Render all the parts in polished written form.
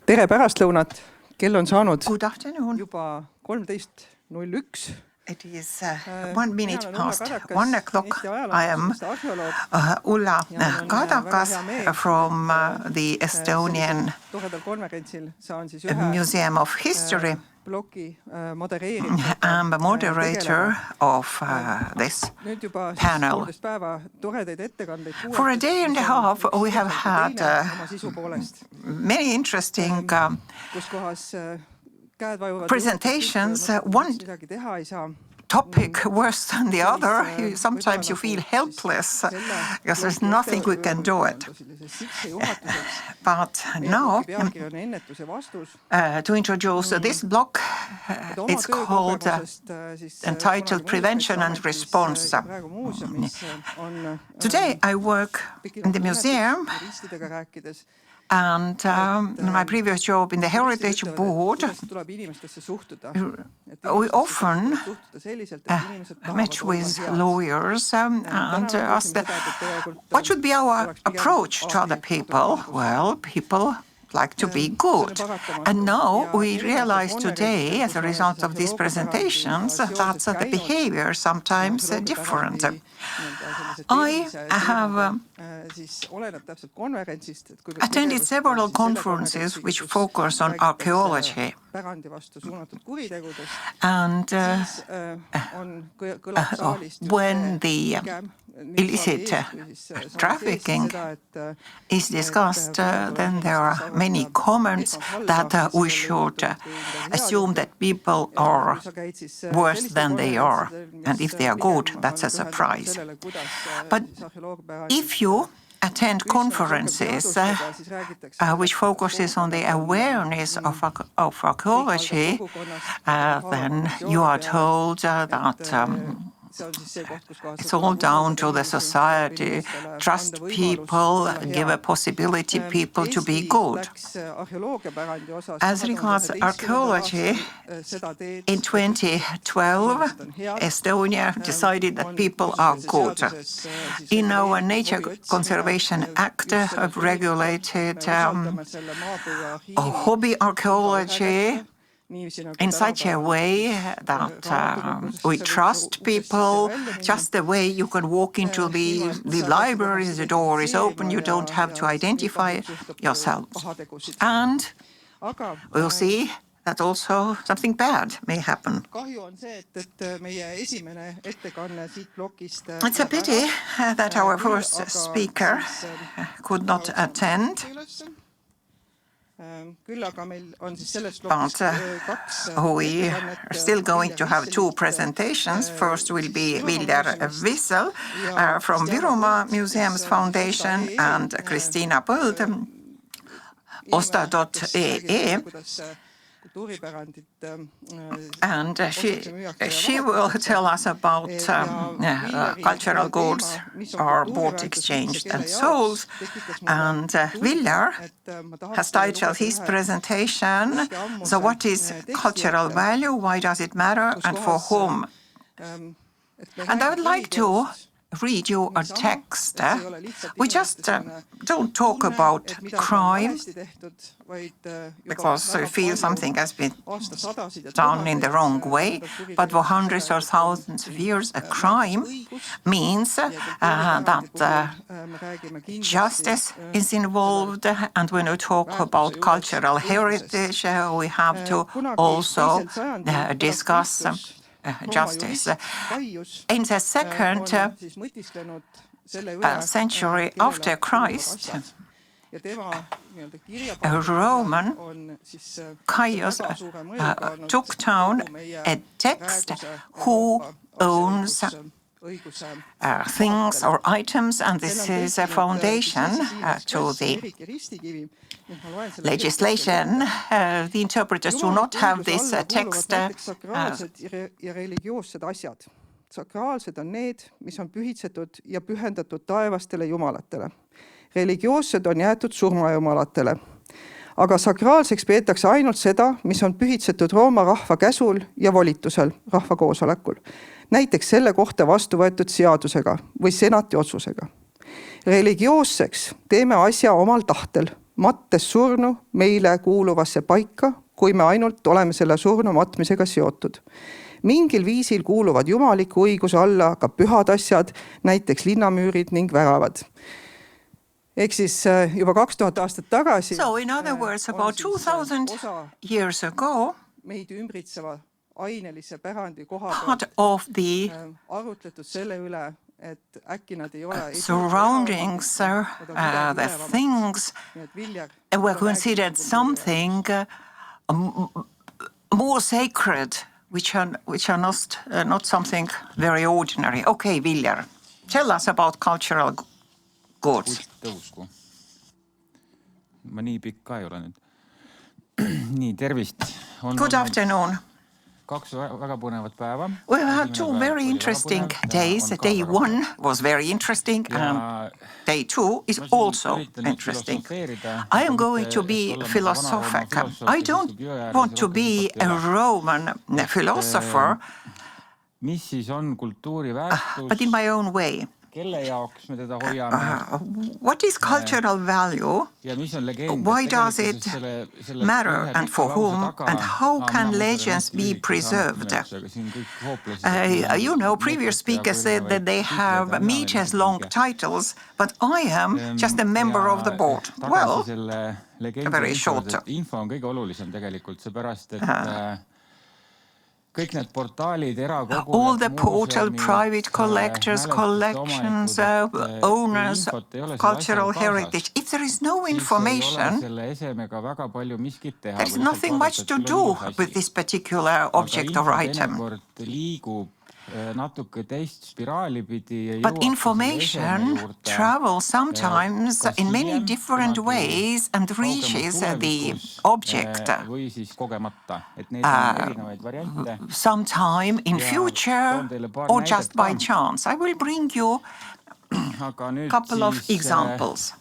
Tere pärastlõunat, kell on saanud juba 13:01. It is 1 minute past 1 o'clock. I am Ulla Kadakas from the Estonian Museum of History. I'm a moderator of this panel. For a day and a half, we have had many interesting presentations. One topic worse than the other. Sometimes you feel helpless because there's nothing we can do it. But now, to introduce this block, it's called entitled Prevention and Response. Today I work in the museum, and in my previous job in the Heritage Board, we often met with lawyers and asked, what should be our approach to other people? Well, people like to be good. And now we realize today, as a result of these presentations, that the behavior is sometimes different. I have attended several conferences which focus on archaeology. And when the illicit trafficking is discussed, then there are many comments that we should assume that people are worse than they are. And if they are good, that's a surprise. But if you attend conferences which focuses on the awareness of archaeology, then you are told that it's all down to the society. Trust people, give a possibility people to be good. As regards archaeology, in 2012, Estonia decided that people are good. In our Nature Conservation Act, I've regulated hobby archaeology in such a way that we trust people, just the way you can walk into the library, the door is open, you don't have to identify yourself. And we'll see that also something bad may happen. It's a pity that our first speaker could not attend. But we are still going to have two presentations. First will be Viljar Vissel from Virumaa Museums Foundation and Kristiina Põld, Osta.ee. And she will tell us about cultural goods are bought, exchanged and sold. And Viljar has titled his presentation, So what is cultural value, why does it matter, and for whom? And I would like to read you a text. We just don't talk about crime because we feel something has been done in the wrong way, but for hundreds or thousands of years a crime means that justice is involved, and when we talk about cultural heritage we have to also discuss justice. In the second century after Christ, a Roman, Caius, took down a text who owns things or items, and this is a foundation to the legislation. The interpreters do not have this text. Sakraalsed on need, mis on pühitsetud ja pühendatud taevastele jumalatele. Religioossed on jäetud surmajumalatele. Aga sakraalseks peetakse ainult seda, mis on pühitsetud Rooma rahva käsul ja volitusel rahvakoosolekul. Näiteks selle kohta vastu võetud seadusega või senati otsusega. Religioosseks teeme asja omal tahtel, mattes surnu meile kuuluvasse paika, kui me ainult oleme selle surnu matmisega seotud. Mingil viisil kuuluvad jumaliku õiguse alla ka pühad asjad, näiteks linnamüürid ning väravad. Ehk siis juba 2000 aastat tagasi. So in other words, about 2000 years ago, meid ümbritseva ainelise pärandi koha part of the arutletud selle üle, et äkki nad ei ole surroundings, the things were considered something more sacred, which are not something very ordinary. Okay, Viljar, tell us about cultural goods. Tõusku. Ma nii pikk ka ei ole nüüd. Nii, tervist. Good afternoon. Kaks väga põnevat päeva. We had two very interesting days. Day one was very interesting and day two is also interesting. I am going to be philosophical. I don't want to be a Roman philosopher, Mis siis on kultuuriväärtus? but in my own way. Kelle jaoks me teda hoiame? What is cultural value? Ja mis on legend? Why does it matter and for whom? And how can legends be preserved? You know, previous speakers said that they have meters-long titles, but I am just a member of the board. Well, very short. Info on kõige olulisem tegelikult, seepärast, et kõik need portaalid, erakogud, all the portal, private collectors, collections, owners, cultural heritage. If there is no information, there is nothing much to do with this particular object or item. But information travels sometimes in many different ways and reaches the object sometime in future or just by chance. I will bring you a couple of examples.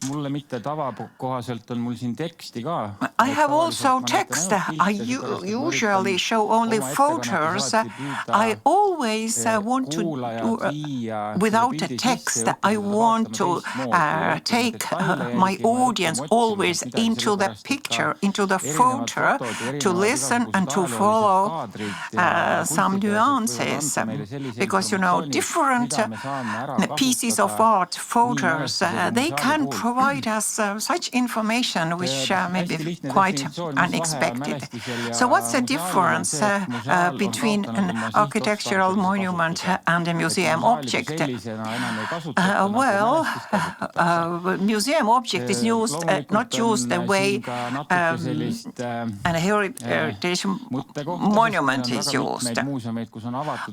Mulle mitte tavakohaselt on mul siin teksti ka. I have also text. I usually show only photos. I always want to, without a text, I want to take my audience always into the picture, into the photo, to listen and to follow some nuances. Because, you know, different pieces of art, photos, they can provide us such information which may be quite unexpected. So what's the difference between an architectural monument and a museum object? Well, museum object is used, not used the way an heritage monument is used.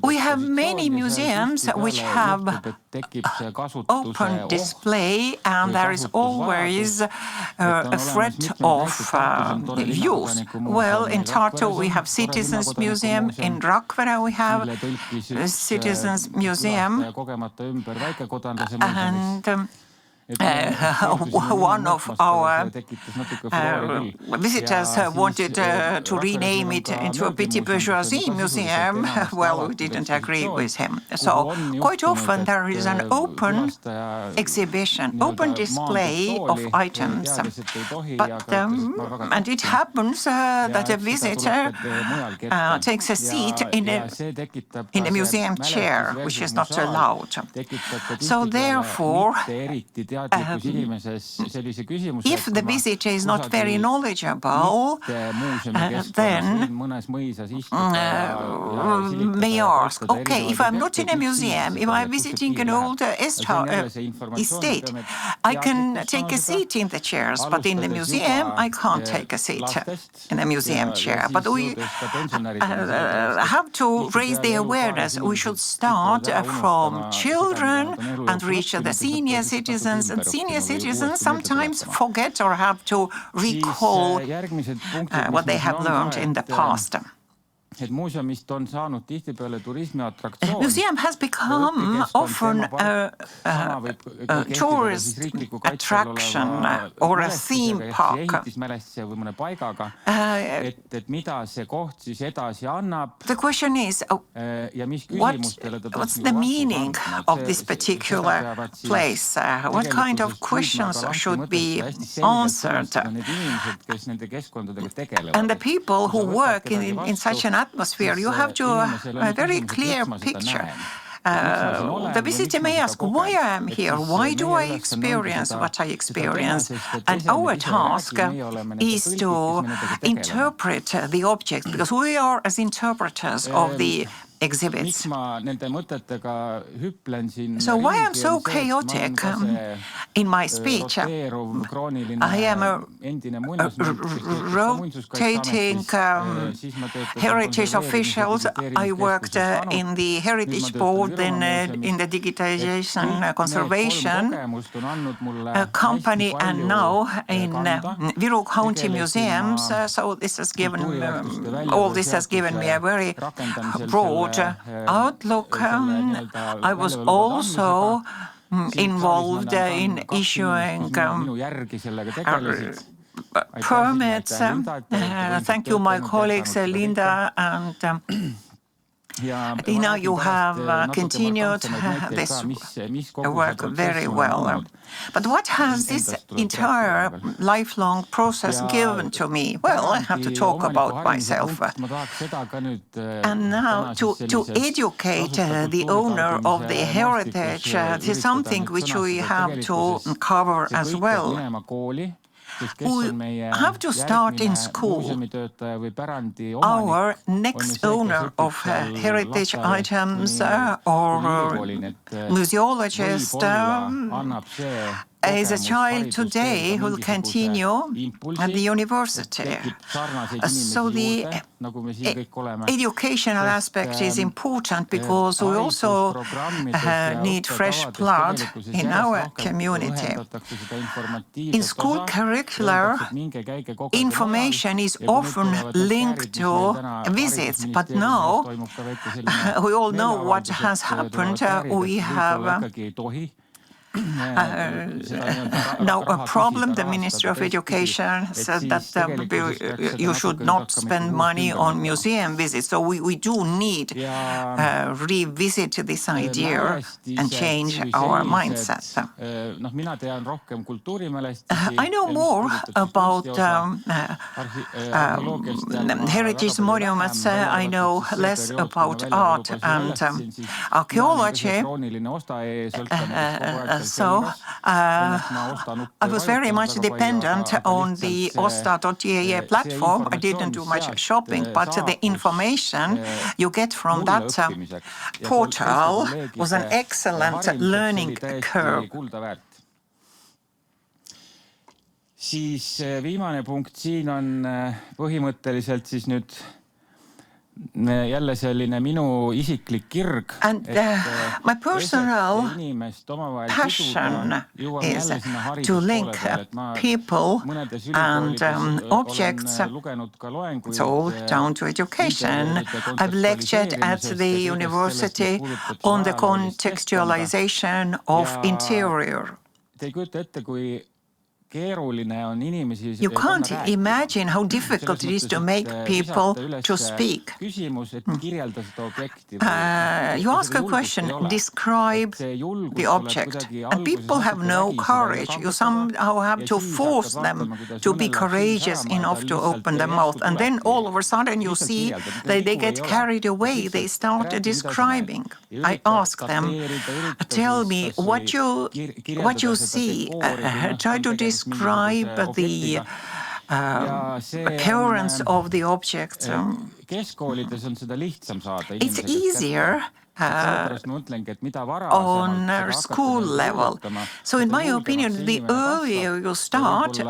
We have many museums which have open display, and there is always a threat of use. Well, in Tartu we have Citizens Museum, in Rakvere we have Citizens Museum, and one of our visitors wanted to rename it into a petit bourgeoisie museum. Well, we didn't agree with him. So quite often there is an open exhibition, open display of items. But, and it happens that a visitor takes a seat in a museum chair, which is not allowed. So therefore, if the visitor is not very knowledgeable, then may ask, okay, if I'm not in a museum, if I'm visiting an old estate, I can take a seat in the chairs, but in the museum, I can't take a seat in a museum chair. But we have to raise the awareness. We should start from children and reach the senior citizens. And senior citizens sometimes forget or have to recall what they have learned in the past. et muuseumist on saanud tihtipeale turismiatraktsioon. Museum has become often a tourist attraction or a theme park. Ehitismälestise või mõne paigaga, et mida see koht siis edasi annab. The question is, ja mis küsimustele ta what's the meaning of this particular place? What kind of questions should be answered? And the people who work in such an atmosphere, you have to have a very clear picture. The visitor may ask, why I am here? Why do I experience what I experience? And our task is to interpret the object, because we are as interpreters of the exhibits. So why I'm so chaotic in my speech? I am a rotating heritage official. I worked in the Heritage Board, then in the Digitization Conservation Company, and now in Viru County Museums. So this has given all this has given me a very broad outlook. I was also involved in issuing permits. Thank you, my colleagues Linda and Tina, you have continued this work very well. But what has this entire lifelong process given to me? Well, I have to talk about myself. And now to educate the owner of the heritage, this is something which we have to cover as well. We have to start in school. Our next owner of heritage items or museologist is a child today who will continue at the university. So the educational aspect is important because we also need fresh blood in our community. In school curricular, information is often linked to visits, but now we all know what has happened. We have now a problem. The Ministry of Education said that you should not spend money on museum visits. So we do need revisit this idea and change our mindset. I know more about heritage monuments. I know less about art and archaeology. So I was very much dependent on the Osta.ee platform. I didn't do much shopping, but the information you get from that portal was an excellent learning curve. Siis viimane punkt siin on põhimõtteliselt siis nüüd jälle selline minu isiklik kirg. And my personal passion is to link people and objects, it's all down to education. I've lectured at the university on the contextualization of interior. You can't imagine how difficult it is to make people to speak. You ask a question, describe the object, and people have no courage. You somehow have to force them to be courageous enough to open their mouth, and then all of a sudden you see that they get carried away. They start describing. I ask them, tell me what you see. Try to describe the appearance of the object. It's easier on school level. So in my opinion, the earlier you start,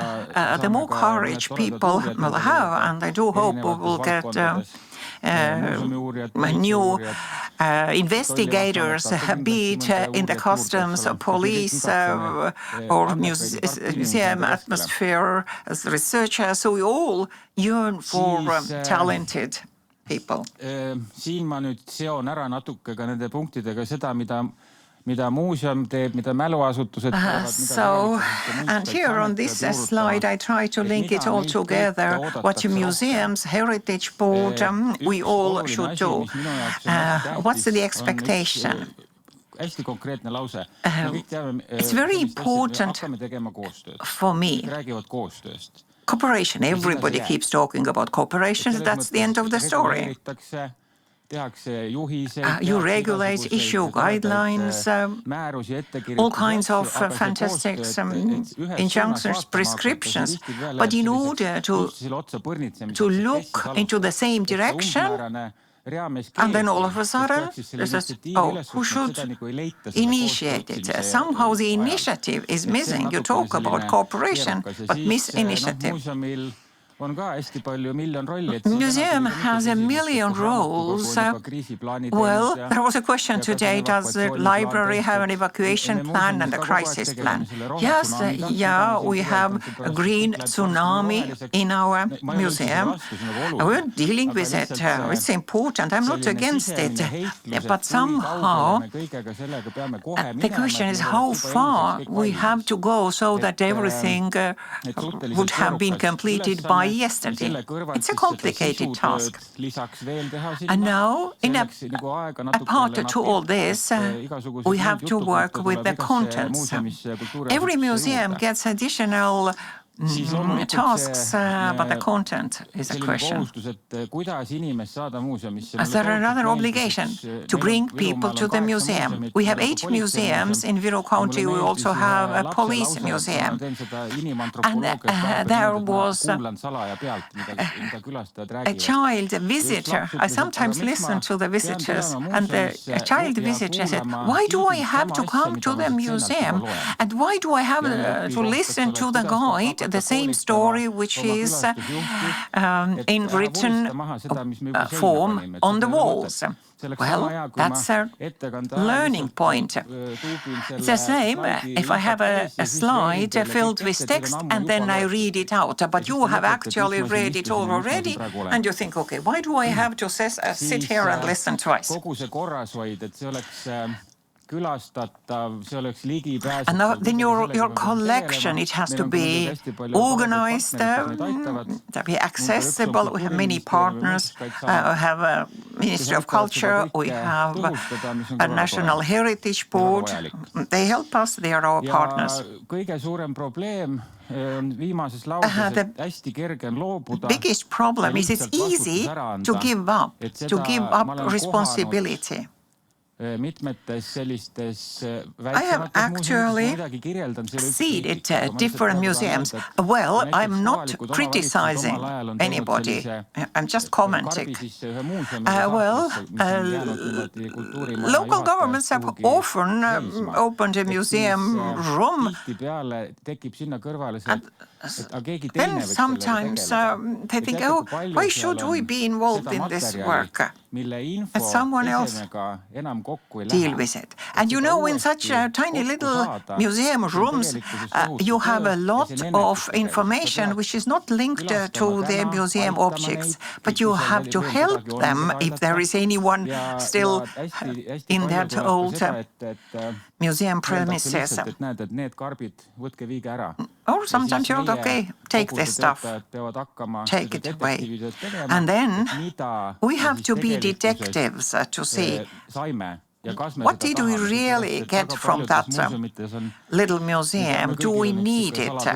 the more courage people will have, and I do hope we will get new investigators, be it in the customs, police, or museum atmosphere as researchers. So we all yearn for talented people. Siin ma nüüd seon ära natuke ka nende punktidega seda, mida muuseum teeb, mida mäluasutused teevad. And here on this slide, I try to link it all together. What museums, heritage board, we all should do. What's the expectation? Hästi konkreetne lause. It's very important for me. Räägivad koostööst. Cooperation. Everybody keeps talking about cooperation. That's the end of the story. You regulate, issue guidelines, all kinds of fantastic injunctions, prescriptions. But in order to look into the same direction, and then all of a sudden, who should initiate it? Somehow the initiative is missing. You talk about cooperation, but miss initiative. Museum has a million roles. Well, there was a question today, does the library have an evacuation plan and a crisis plan? Yes, we have a green tsunami in our museum. We're dealing with it. It's important. I'm not against it. But somehow, the question is how far we have to go so that everything would have been completed by yesterday. It's a complicated task. And now, apart to all this, we have to work with the contents. Every museum gets additional tasks, but the content is a question. Is there another obligation to bring people to the museum? We have 8 museums in Viru County. We also have a police museum. And there was a child visitor. I sometimes listen to the visitors, and the child visitor said, why do I have to come to the museum? And why do I have to listen to the guide, the same story which is in written form on the walls? Well, that's a learning point. It's the same if I have a slide filled with text and then I read it out, but you have actually read it all already, and you think, okay, why do I have to sit here and listen twice? And now, then your collection, it has to be organized, to be accessible. We have many partners. We have a Ministry of Culture. We have a National Heritage Board. They help us. They are our partners. The biggest problem is it's easy to give up responsibility. I have actually seen it at different museums. Well, I'm not criticizing anybody. I'm just commenting. Local governments have often opened a museum room. Then sometimes they think, oh, why should we be involved in this work? And someone else deal with it. And you know, in such tiny little museum rooms, you have a lot of information which is not linked to the museum objects, but you have to help them if there is anyone still in that old museum premises. Or sometimes you're okay, take this stuff, take it away. And then we have to be detectives to see what did we really get from that little museum? Do we need it?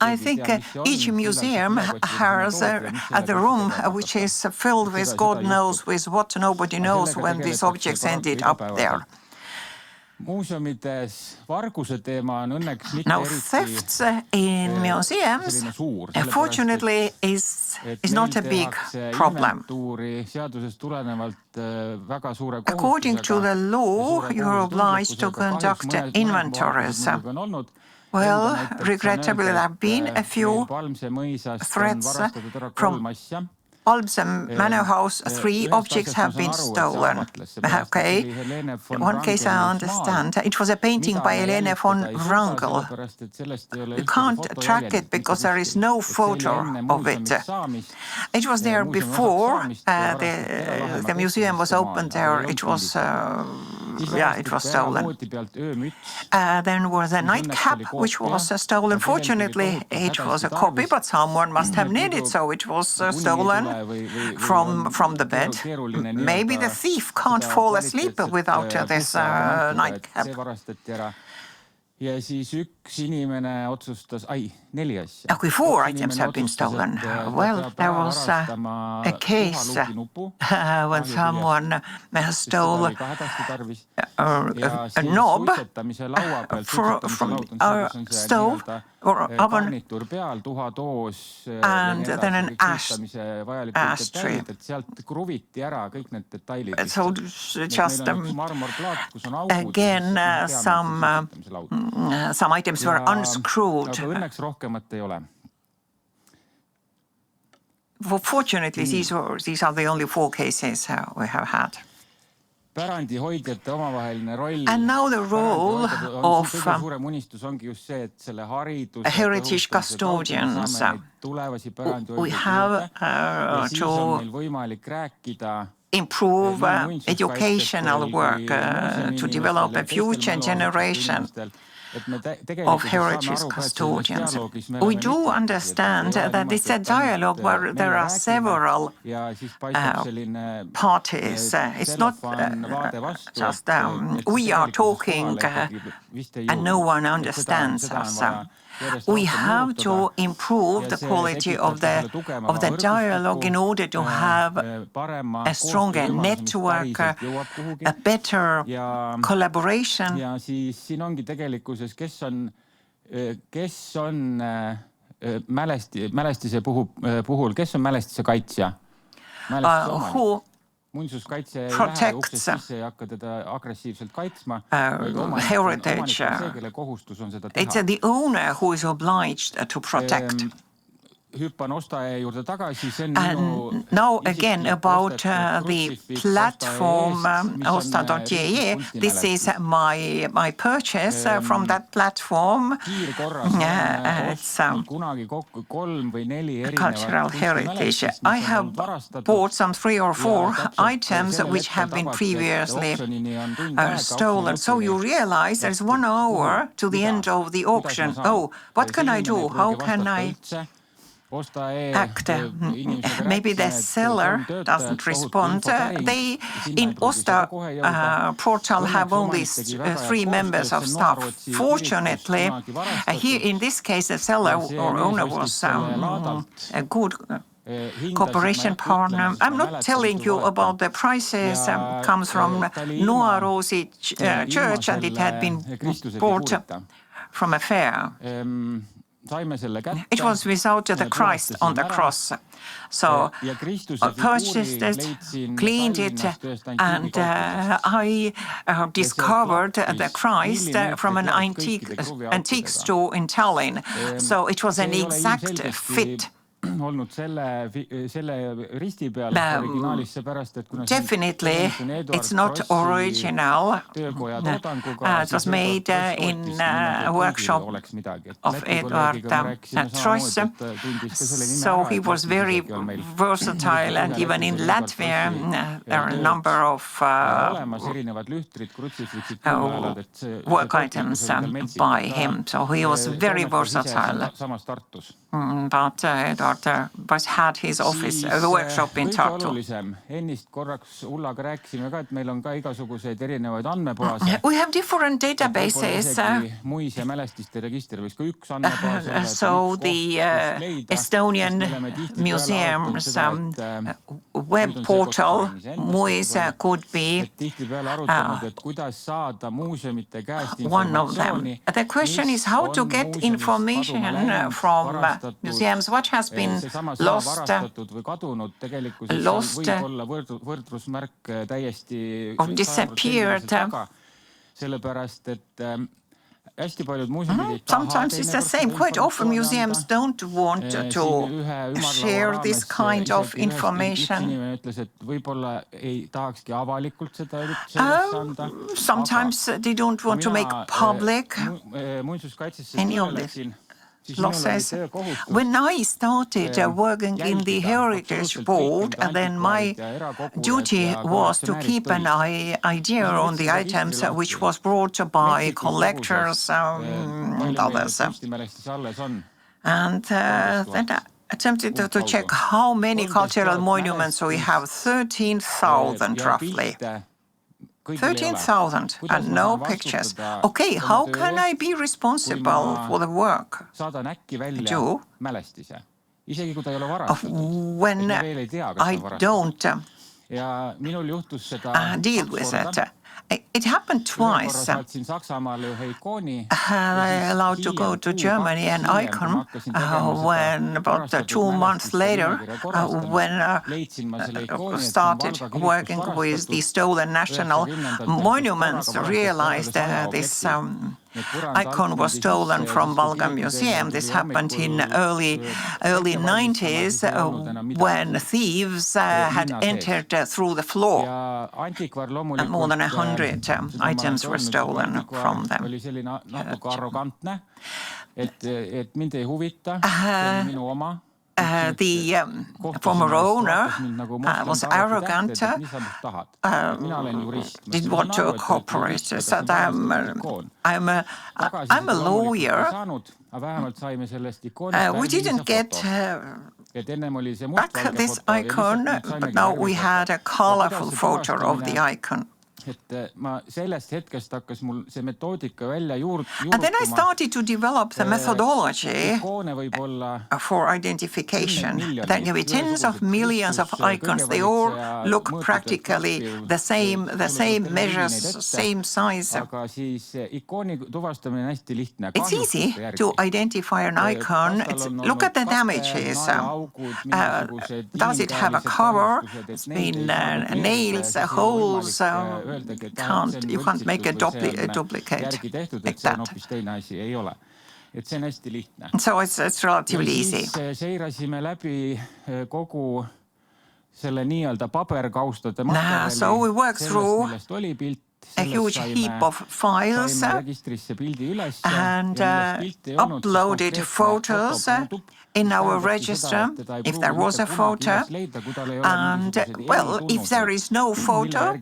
I think each museum has the room which is filled with God knows with what nobody knows when these objects ended up there. Now, thefts in museums, fortunately, is not a big problem. According to the law, you're obliged to conduct inventories. Well, regrettably, there have been a few threats from Albsen Manor House, 3 objects have been stolen. Okay, one case I understand. It was a painting by Helene von Wrangel. You can't track it because there is no photo of it. It was there before the museum was opened there. It was stolen. Then was a nightcap which was stolen. Fortunately, it was a copy, but someone must have needed, so it was stolen from the bed. Maybe the thief can't fall asleep without this nightcap. Ja siis üks inimene otsustas, 4 asja. Okay, 4 items have been stolen. Well, there was a case when someone stole a knob from our stove or oven and then an ashtray. So just again some items were unscrewed. Fortunately, these are the only 4 cases we have had. And now the role of heritage custodians. We have to improve educational work to develop a future generation of heritage custodians. We do understand that it's a dialogue where there are several parties. It's not just we are talking and no one understands us. We have to improve the quality of the dialogue in order to have a stronger network, a better collaboration. Ja siis siin ongi tegelikkuses, kes on mälestise puhul, kes on mälestise kaitsja? Who Muinsuskaitse ei lähe uksest sisse ja hakka teda agressiivselt kaitsma. Heritage. It's the owner who is obliged to protect. Hüppan Osta.ee juurde tagasi. And now again about the platform Osta.ee. This is my purchase from that platform. It's cultural heritage. I have bought some 3 or 4 items which have been previously stolen. So you realize there's 1 hour to the end of the auction. Oh, what can I do? How can I act? Maybe the seller doesn't respond. They in Osta portal have only 3 members of staff. Fortunately, here in this case, the seller or owner was a good cooperation partner. I'm not telling you about the prices. Comes from Nuaroosi church, and it had been bought from a fair. It was without the Christ on the cross. So I purchased it, cleaned it, and I discovered the Christ from an antique store in Tallinn. So it was an exact fit. Definitely, it's not original. It was made in a workshop of Edward Tross. So he was very versatile, and even in Latvia, there are a number of work items by him. So he was very versatile. But Edward had his office, the workshop in Tartu. We have different databases. So the Estonian Museum's web portal, Muise, could be one of them. The question is how to get information from museums, what has been lost or disappeared. Sellepärast, et hästi paljud muuseumid ei taha. Sometimes it's the same. Quite often museums don't want to share this kind of information. Inimene ütles, et võib-olla ei tahakski avalikult seda üldse anda. Sometimes they don't want to make public any of this. Losses. When I started working in the Heritage Board, then my duty was to keep an idea on the items which was brought by collectors and others. And then I attempted to check how many cultural monuments we have. 13,000 roughly. 13,000 and no pictures. Okay, how can I be responsible for the work? Do when I don't deal with it. It happened twice. I allowed to go to Germany an icon when about 2 months later, when I started working with the stolen national monuments, realized this icon was stolen from Valga Museum. This happened in early 90s when thieves had entered through the floor, and more than 100 items were stolen from them. The former owner was arrogant, didn't want to cooperate. So I'm a lawyer. We didn't get back this icon, but now we had a colorful photo of the icon. And then I started to develop the methodology for identification. There can be tens of millions of icons. They all look practically the same measures, same size. It's easy to identify an icon. Look at the damages. Does it have a cover? It's been nails, holes. You can't make a duplicate like that. So it's relatively easy. So we work through a huge heap of files and uploaded photos in our register, if there was a photo. And, well, if there is no photo,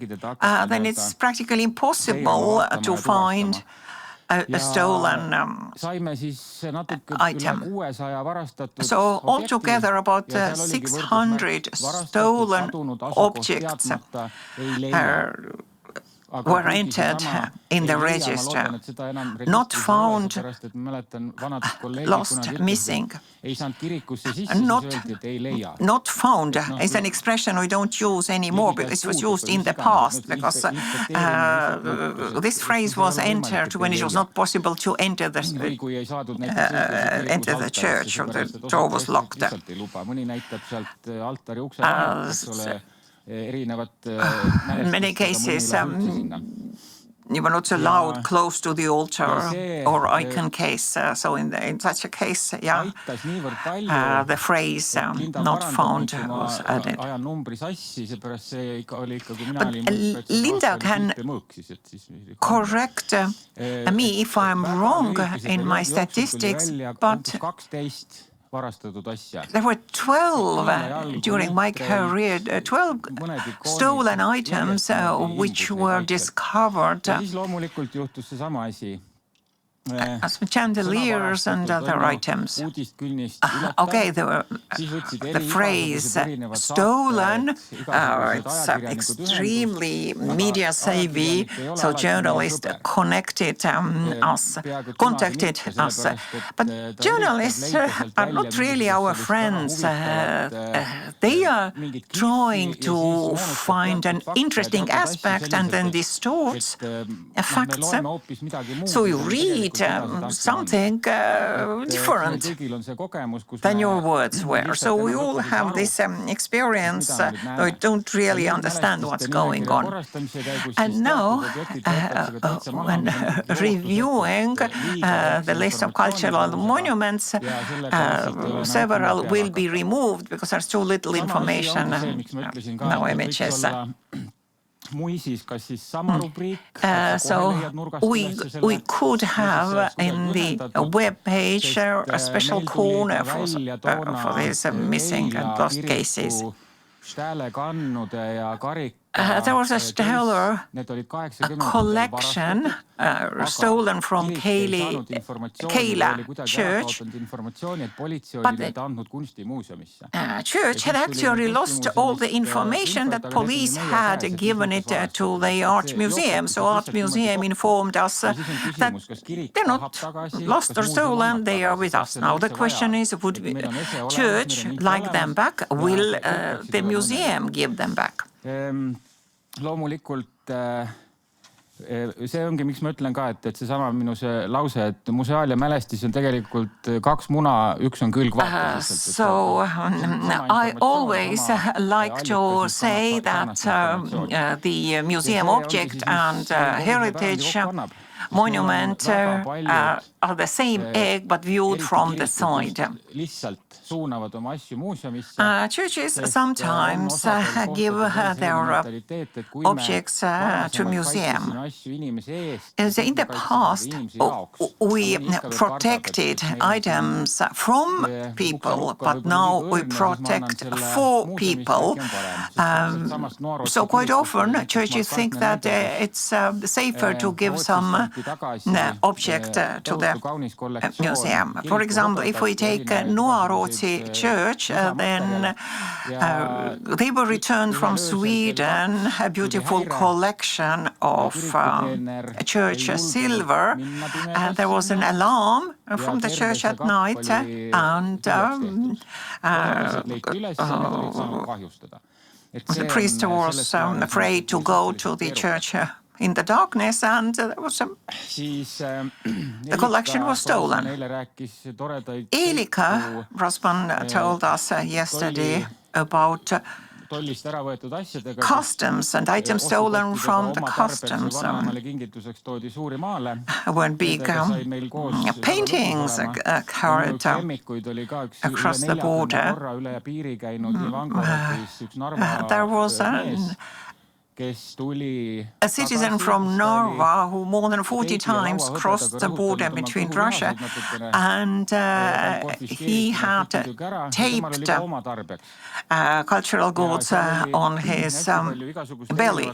then it's practically impossible to find a stolen item. So altogether about 600 stolen objects were entered in the register, not found, lost, missing. Not found is an expression we don't use anymore, but it was used in the past because this phrase was entered when it was not possible to enter the church, or the door was locked. In many cases, you were not allowed close to the altar or icon case. So in such a case, the phrase not found was added. But Linda can correct me if I'm wrong in my statistics, but there were 12 during my career, 12 stolen items which were discovered. As chandeliers and other items. Okay, the phrase stolen, it's extremely media-savvy, so journalists contacted us. But journalists are not really our friends. They are trying to find an interesting aspect and then distort facts. So you read it something different than your words were. So we all have this experience, we don't really understand what's going on. And now, when reviewing the list of cultural monuments, several will be removed because there's too little information, no images. So we could have in the web page a special corner for these missing and lost cases. There was a stellar collection stolen from Keila church, but the church had actually lost all the information that police had given it to the art museum. So art museum informed us that they're not lost or stolen, they are with us. Now the question is, would the church like them back? Will the museum give them back? Loomulikult see ongi, miks ma ütlen ka, et seesama minu see lause, et museaal ja mälestis on tegelikult kaks muna, üks on külg vaata. So I always like to say that the museum object and heritage monument are the same egg but viewed from the side. Churches sometimes give their objects to museum. In the past, we protected items from people, but now we protect for people. So quite often, churches think that it's safer to give some object to the museum. For example, if we take Nuarootsi church, then they were returned from Sweden a beautiful collection of church silver. There was an alarm from the church at night, and the priest was afraid to go to the church in the darkness, and there was the collection was stolen. Eelika Rosman told us yesterday about customs and items stolen from the customs. When big paintings carried across the border, there was a citizen from Narva who more than 40 times crossed the border between Russia, and he had taped cultural goods on his belly.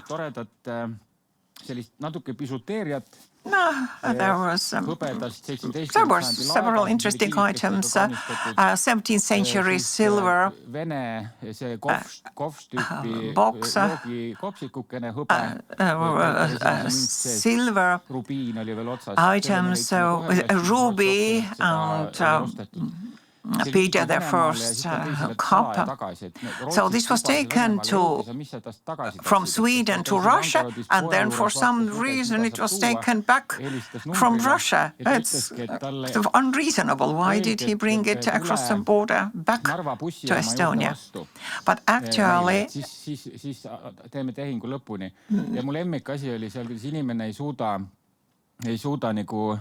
There were several interesting items. 17th century silver box, silver items, ruby and Peter the First cup. So this was taken from Sweden to Russia, and then for some reason it was taken back from Russia. It's unreasonable. Why did he bring it across the border back to Estonia? But actually, teeme tehingu lõpuni. Ja mu lemmik asi oli seal, kuidas inimene ei suuda nagu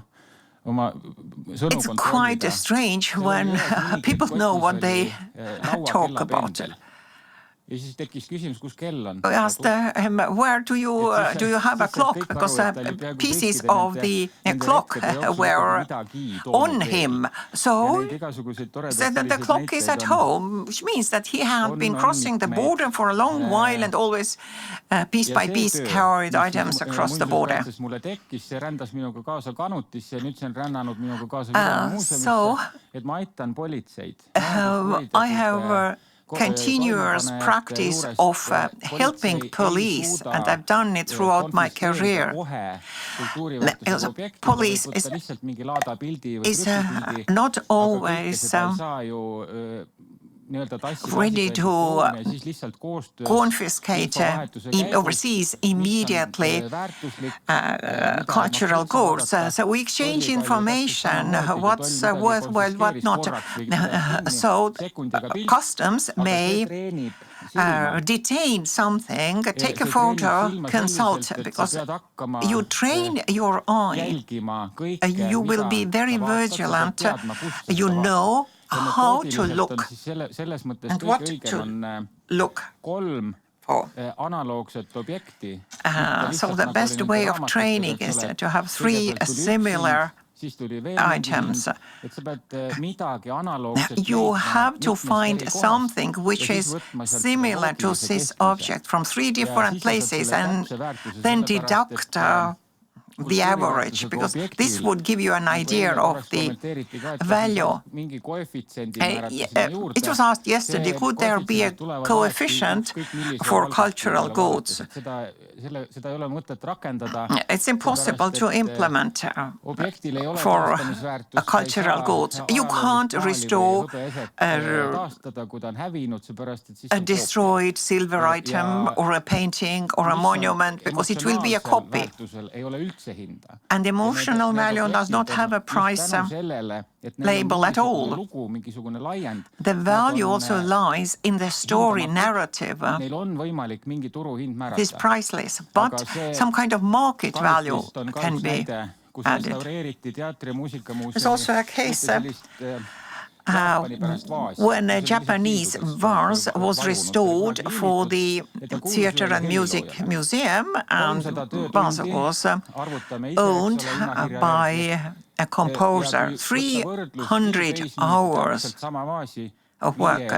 it's quite strange when people know what they talk about. Ja siis tekkis küsimus, kus kell on? I asked him, where do you have a clock? Because pieces of the clock were on him. So said that the clock is at home, which means that he had been crossing the border for a long while and always piece by piece carried items across the border. Mulle tekkis, see rändas minuga kaasa kanutisse ja nüüd see on rännanud minuga kaasa Muinsuskaitse, et ma aitan politseid. I have continuous practice of helping police, and I've done it throughout my career. Police is not always ready to confiscate overseas immediately cultural goods. So we exchange information, what's worthwhile, what not. So customs may detain something, take a photo, consult, because you train your eye. You will be very vigilant. You know how to look and what to look for. So the best way of training is to have 3 similar items. You have to find something which is similar to this object from 3 different places and then deduct the average, because this would give you an idea of the value. It was asked yesterday, could there be a coefficient for cultural goods? It's impossible to implement for cultural goods. You can't restore a destroyed silver item or a painting or a monument, because it will be a copy. And emotional value does not have a price label at all. The value also lies in the story narrative. This is priceless, but some kind of market value can be added. There's also a case when a Japanese vase was restored for the Theatre and Music Museum, and the vase was owned by a composer. 300 hours of work.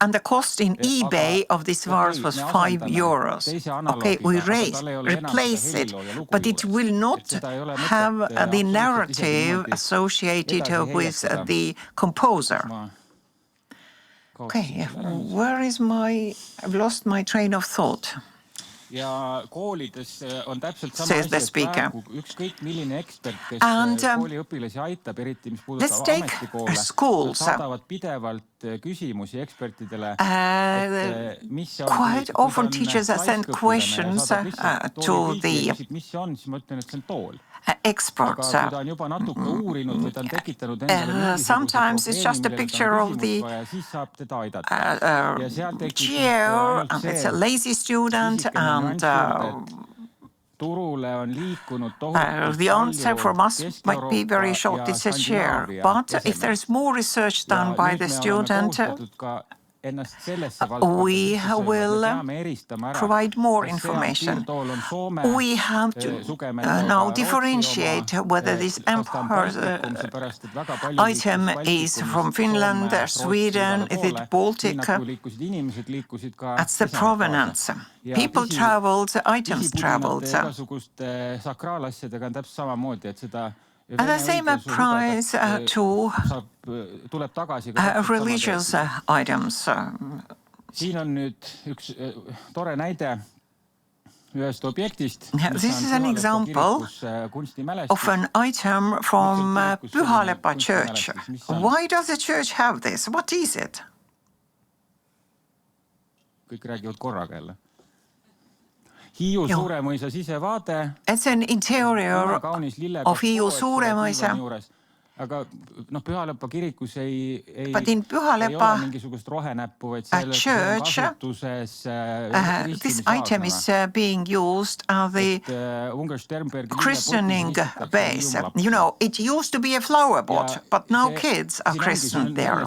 And the cost in eBay of this vase was €5. Okay, we replace it, but it will not have the narrative associated with the composer. Okay, where is I've lost my train of thought. Says the speaker. And let's take schools. Quite often teachers send questions to the experts. Sometimes it's just a picture of the chair, and it's a lazy student, and the answer from us might be very short, it's a chair. But if there's more research done by the student, we will provide more information. We have to now differentiate whether this item is from Finland, Sweden, is it Baltic? That's the provenance. People traveled, items traveled. And the same applies to religious items. Siin on nüüd üks tore näide ühest objektist. This is an example of an item from Pühalepa church. Why does the church have this? What is it? Kõik räägivad korraga jälle. Hiiu Suuremõisa sisevaade. It's an interior of Hiiu Suuremõisa. Aga Pühalepa kirikus ei ole mingisugust rohenäppu, vaid church, this item is being used as the christening base. You know, it used to be a flower pot, but now kids are christened there.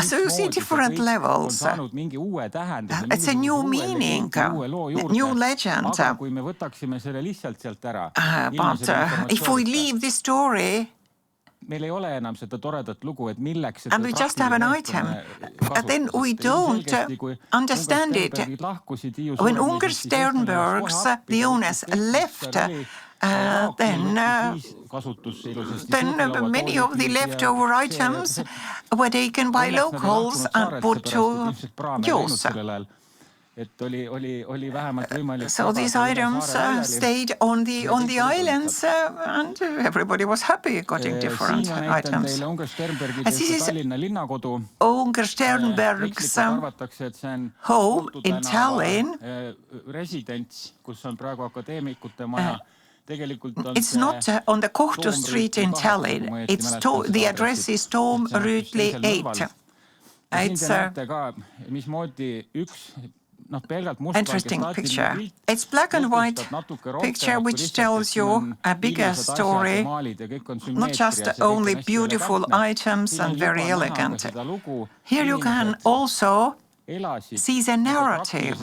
So you see different levels. It's a new meaning, new legend. But if we leave this story, and we just have an item, and then we don't understand it. When Unger Sternbergs, the owners, left, then many of the leftover items were taken by locals and put to use. So these items stayed on the islands and everybody was happy getting different items. And this is Unger Sternberg's home in Tallinn. It's not on the Kohtu Street in Tallinn. The address is Toom Rüütli 8. It's interesting picture. It's black and white picture which tells you a bigger story, not just only beautiful items and very elegant. Here you can also see the narrative.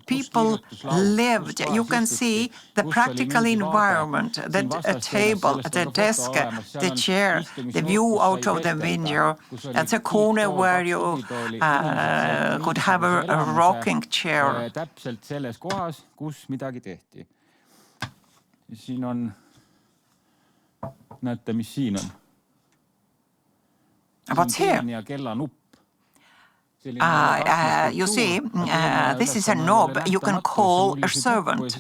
People lived. You can see the practical environment, the table, the desk, the chair, the view out of the window. That's a corner where you could have a rocking chair. Täpselt selles kohas, kus midagi tehti. Siin on, näete, mis siin on. What's here? Ja kellanupp. You see, this is a knob you can call a servant.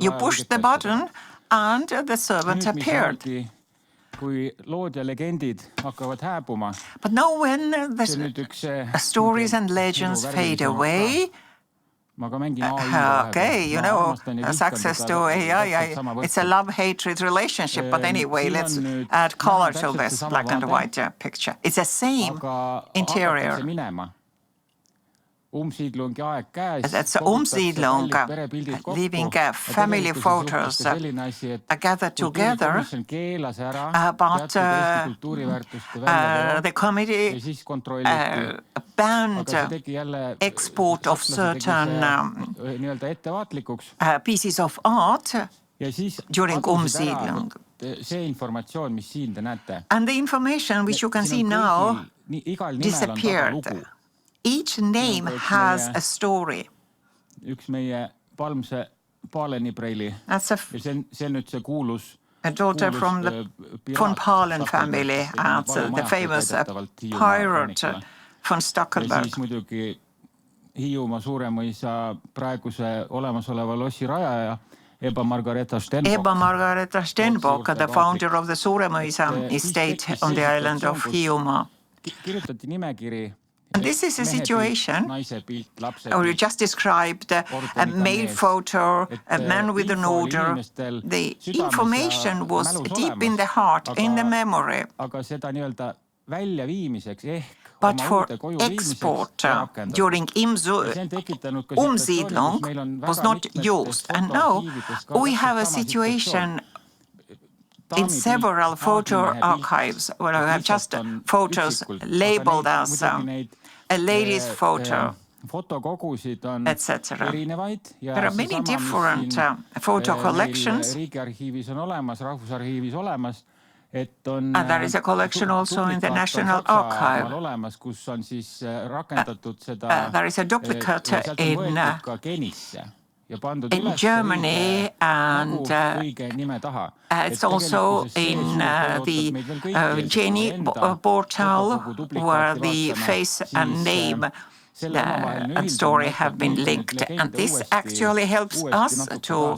You push the button and the servant appeared. But now when the stories and legends fade away, okay, you know, success to AI, it's a love-hatred relationship, but anyway, let's add color to this black and white picture. It's the same interior. That's Umsiedlung, leaving family photos gathered together, but the committee banned export of certain pieces of art during Umsiedlung. And the information which you can see now disappeared. Each name has a story. That's a daughter from the von Pahlen family, the famous pirate von Stackelberg. Hiiumaa Suuremõisa praeguse olemasoleva lossi rajaja Eba-Margaretha Stenbock, the founder of the Suuremõisa estate on the island of Hiiumaa. Kirjutati nimekiri. This is a situation, or you just described a male photo, a man with an order. The information was deep in the heart, in the memory. But for export during Umsiedlung was not used. And now we have a situation in several photo archives where I have just photos labeled as a lady's photo, etc. There are many different photo collections. And there is a collection also in the National Archive. There is a duplicate in Germany, and it's also in the Jenny portal, where the face and name and story have been linked. And this actually helps us to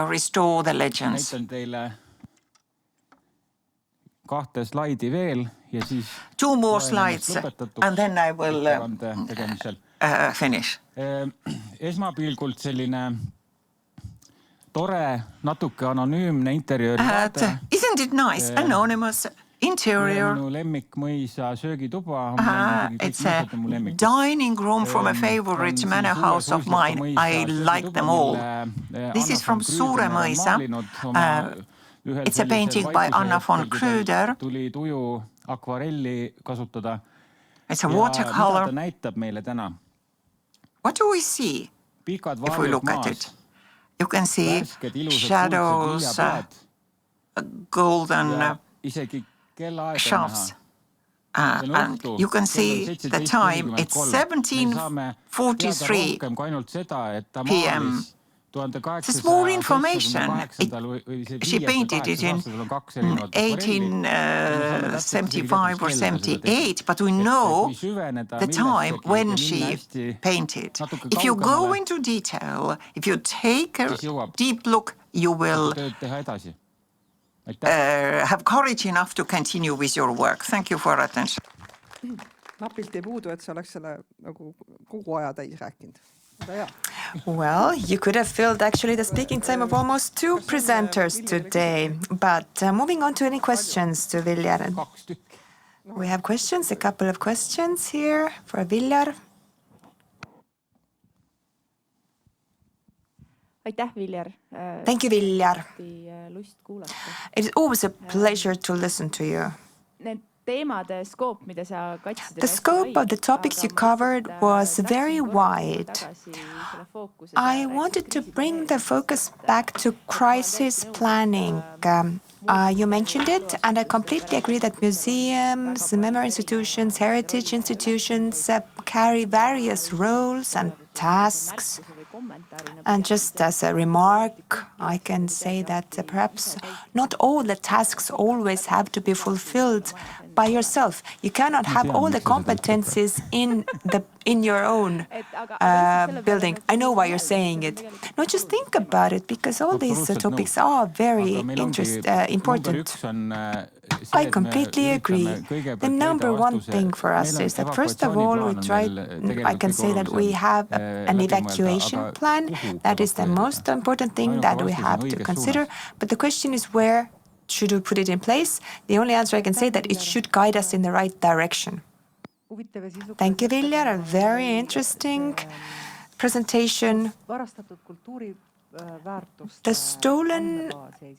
restore the legends. Two more slides, and then I will finish. Esmapilgult selline tore, natuke anonüümne interiööri vaade. Isn't it nice? Anonymous interior. Minu lemmikmõisa söögituba. It's a dining room from a favorite manor house of mine. I like them all. This is from Suuremõisa. It's a painting by Anna von Krüder. Tuli tuju akvarelli kasutada. It's a watercolor. Ja mida ta näitab meile täna? What do we see if we look at it? You can see shadows, golden shops, and you can see the time. It's 17:43 p.m. There's more information. She painted it in 1875 or 78, but we know the time when she painted. If you go into detail, if you take a deep look, you will have courage enough to continue with your work. Thank you for attention. Napilt ei puudu, et sa oleks selle nagu kogu aja täis rääkinud. Well, you could have filled actually the speaking time of almost 2 presenters today. But moving on to any questions to Viljar. We have questions, a couple of questions here for Viljar. Aitäh, Viljar. Thank you, Viljar. It is always a pleasure to listen to you. The scope of the topics you covered was very wide. I wanted to bring the focus back to crisis planning. You mentioned it, and I completely agree that museums, memory institutions, heritage institutions carry various roles and tasks. And just as a remark, I can say that perhaps not all the tasks always have to be fulfilled by yourself. You cannot have all the competencies in your own building. I know why you're saying it. No, just think about it, because all these topics are very important. I completely agree. The number one thing for us is that, first of all, I can say that we have an evacuation plan. That is the most important thing that we have to consider. But the question is, where should we put it in place? The only answer I can say that it should guide us in the right direction. Thank you, Viljar. A very interesting presentation. The stolen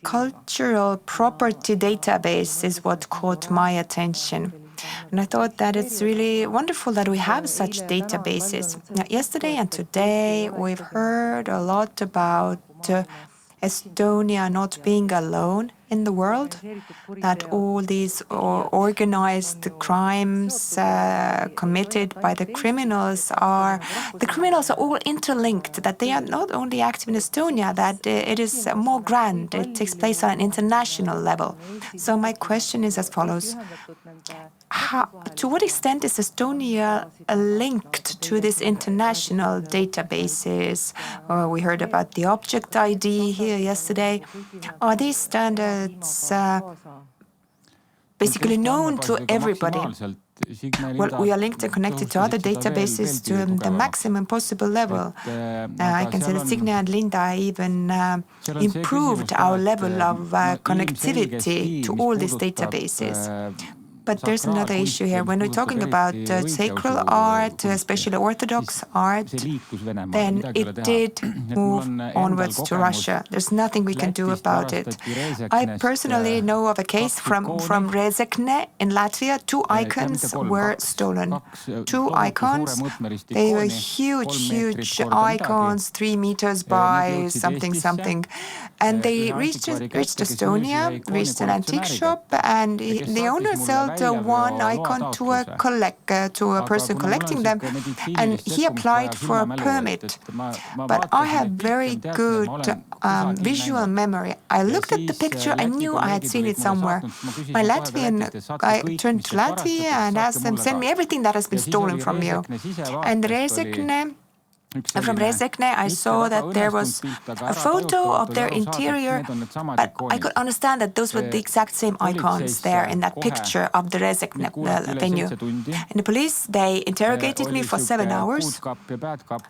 cultural property database is what caught my attention. And I thought that it's really wonderful that we have such databases. Now, yesterday and today, we've heard a lot about Estonia not being alone in the world, that all these organized crimes committed by the criminals are all interlinked, that they are not only active in Estonia, that it is more grand, it takes place on an international level. So my question is as follows. To what extent is Estonia linked to these international databases? We heard about the object ID here yesterday. Are these standards basically known to everybody? Well, we are linked and connected to other databases to the maximum possible level. I can say that Signe and Linda even improved our level of connectivity to all these databases. But there's another issue here. When we're talking about sacred art, especially Orthodox art, then it did move onwards to Russia. There's nothing we can do about it. I personally know of a case from Rezekne in Latvia. 2 icons were stolen. 2 icons. They were huge icons, 3 meters by something. And they reached Estonia, reached an antique shop, and the owner sold one icon to a person collecting them, and he applied for a permit. But I have very good visual memory. I looked at the picture, I knew I had seen it somewhere. My Latvian, I turned to Latvia and asked them, send me everything that has been stolen from you. And from Rezekne, I saw that there was a photo of their interior, but I could understand that those were the exact same icons there in that picture of the Rezekne venue. And the police, they interrogated me for 7 hours.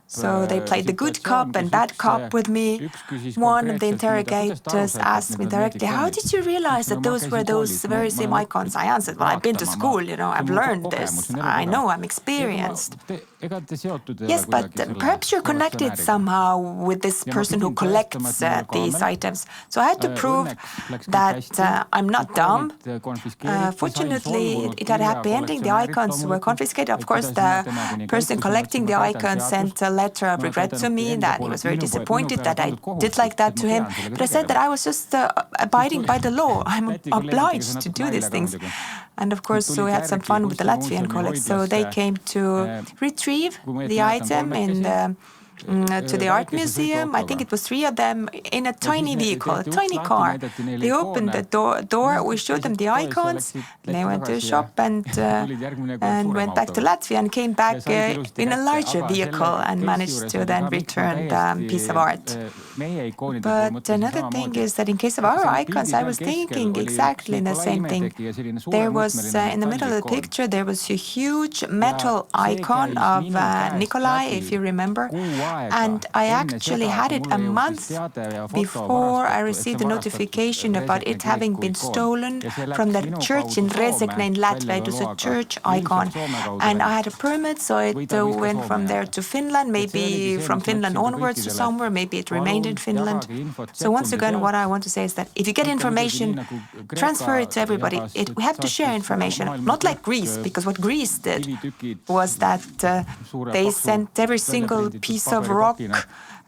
So they played the good cop and bad cop with me. One of the interrogators asked me directly, how did you realize that those were those very same icons? I answered, well, I've been to school, I've learned this. I know, I'm experienced. Yes, but perhaps you're connected somehow with this person who collects these items. So I had to prove that I'm not dumb. Fortunately, it had a happy ending. The icons were confiscated. Of course, the person collecting the icons sent a letter of regret to me, that he was very disappointed that I did like that to him. But I said that I was just abiding by the law. I'm obliged to do these things. And of course, we had some fun with the Latvian colleagues. So they came to retrieve the item in the to the art museum. I think it was 3 of them in a tiny vehicle, a tiny car. They opened the door, we showed them the icons, they went to the shop and went back to Latvia and came back in a larger vehicle and managed to then return the piece of art. But another thing is that in case of our icons, I was thinking exactly the same thing. There was, in the middle of the picture, there was a huge metal icon of Nikolai, if you remember. And I actually had it a month before I received the notification about it having been stolen from the church in Rezekne in Latvia. It was a church icon. And I had a permit, so it went from there to Finland, maybe from Finland onwards to somewhere, maybe it remained in Finland. So once again, what I want to say is that if you get information, transfer it to everybody. We have to share information, not like Greece, because what Greece did was that they sent every single piece of rock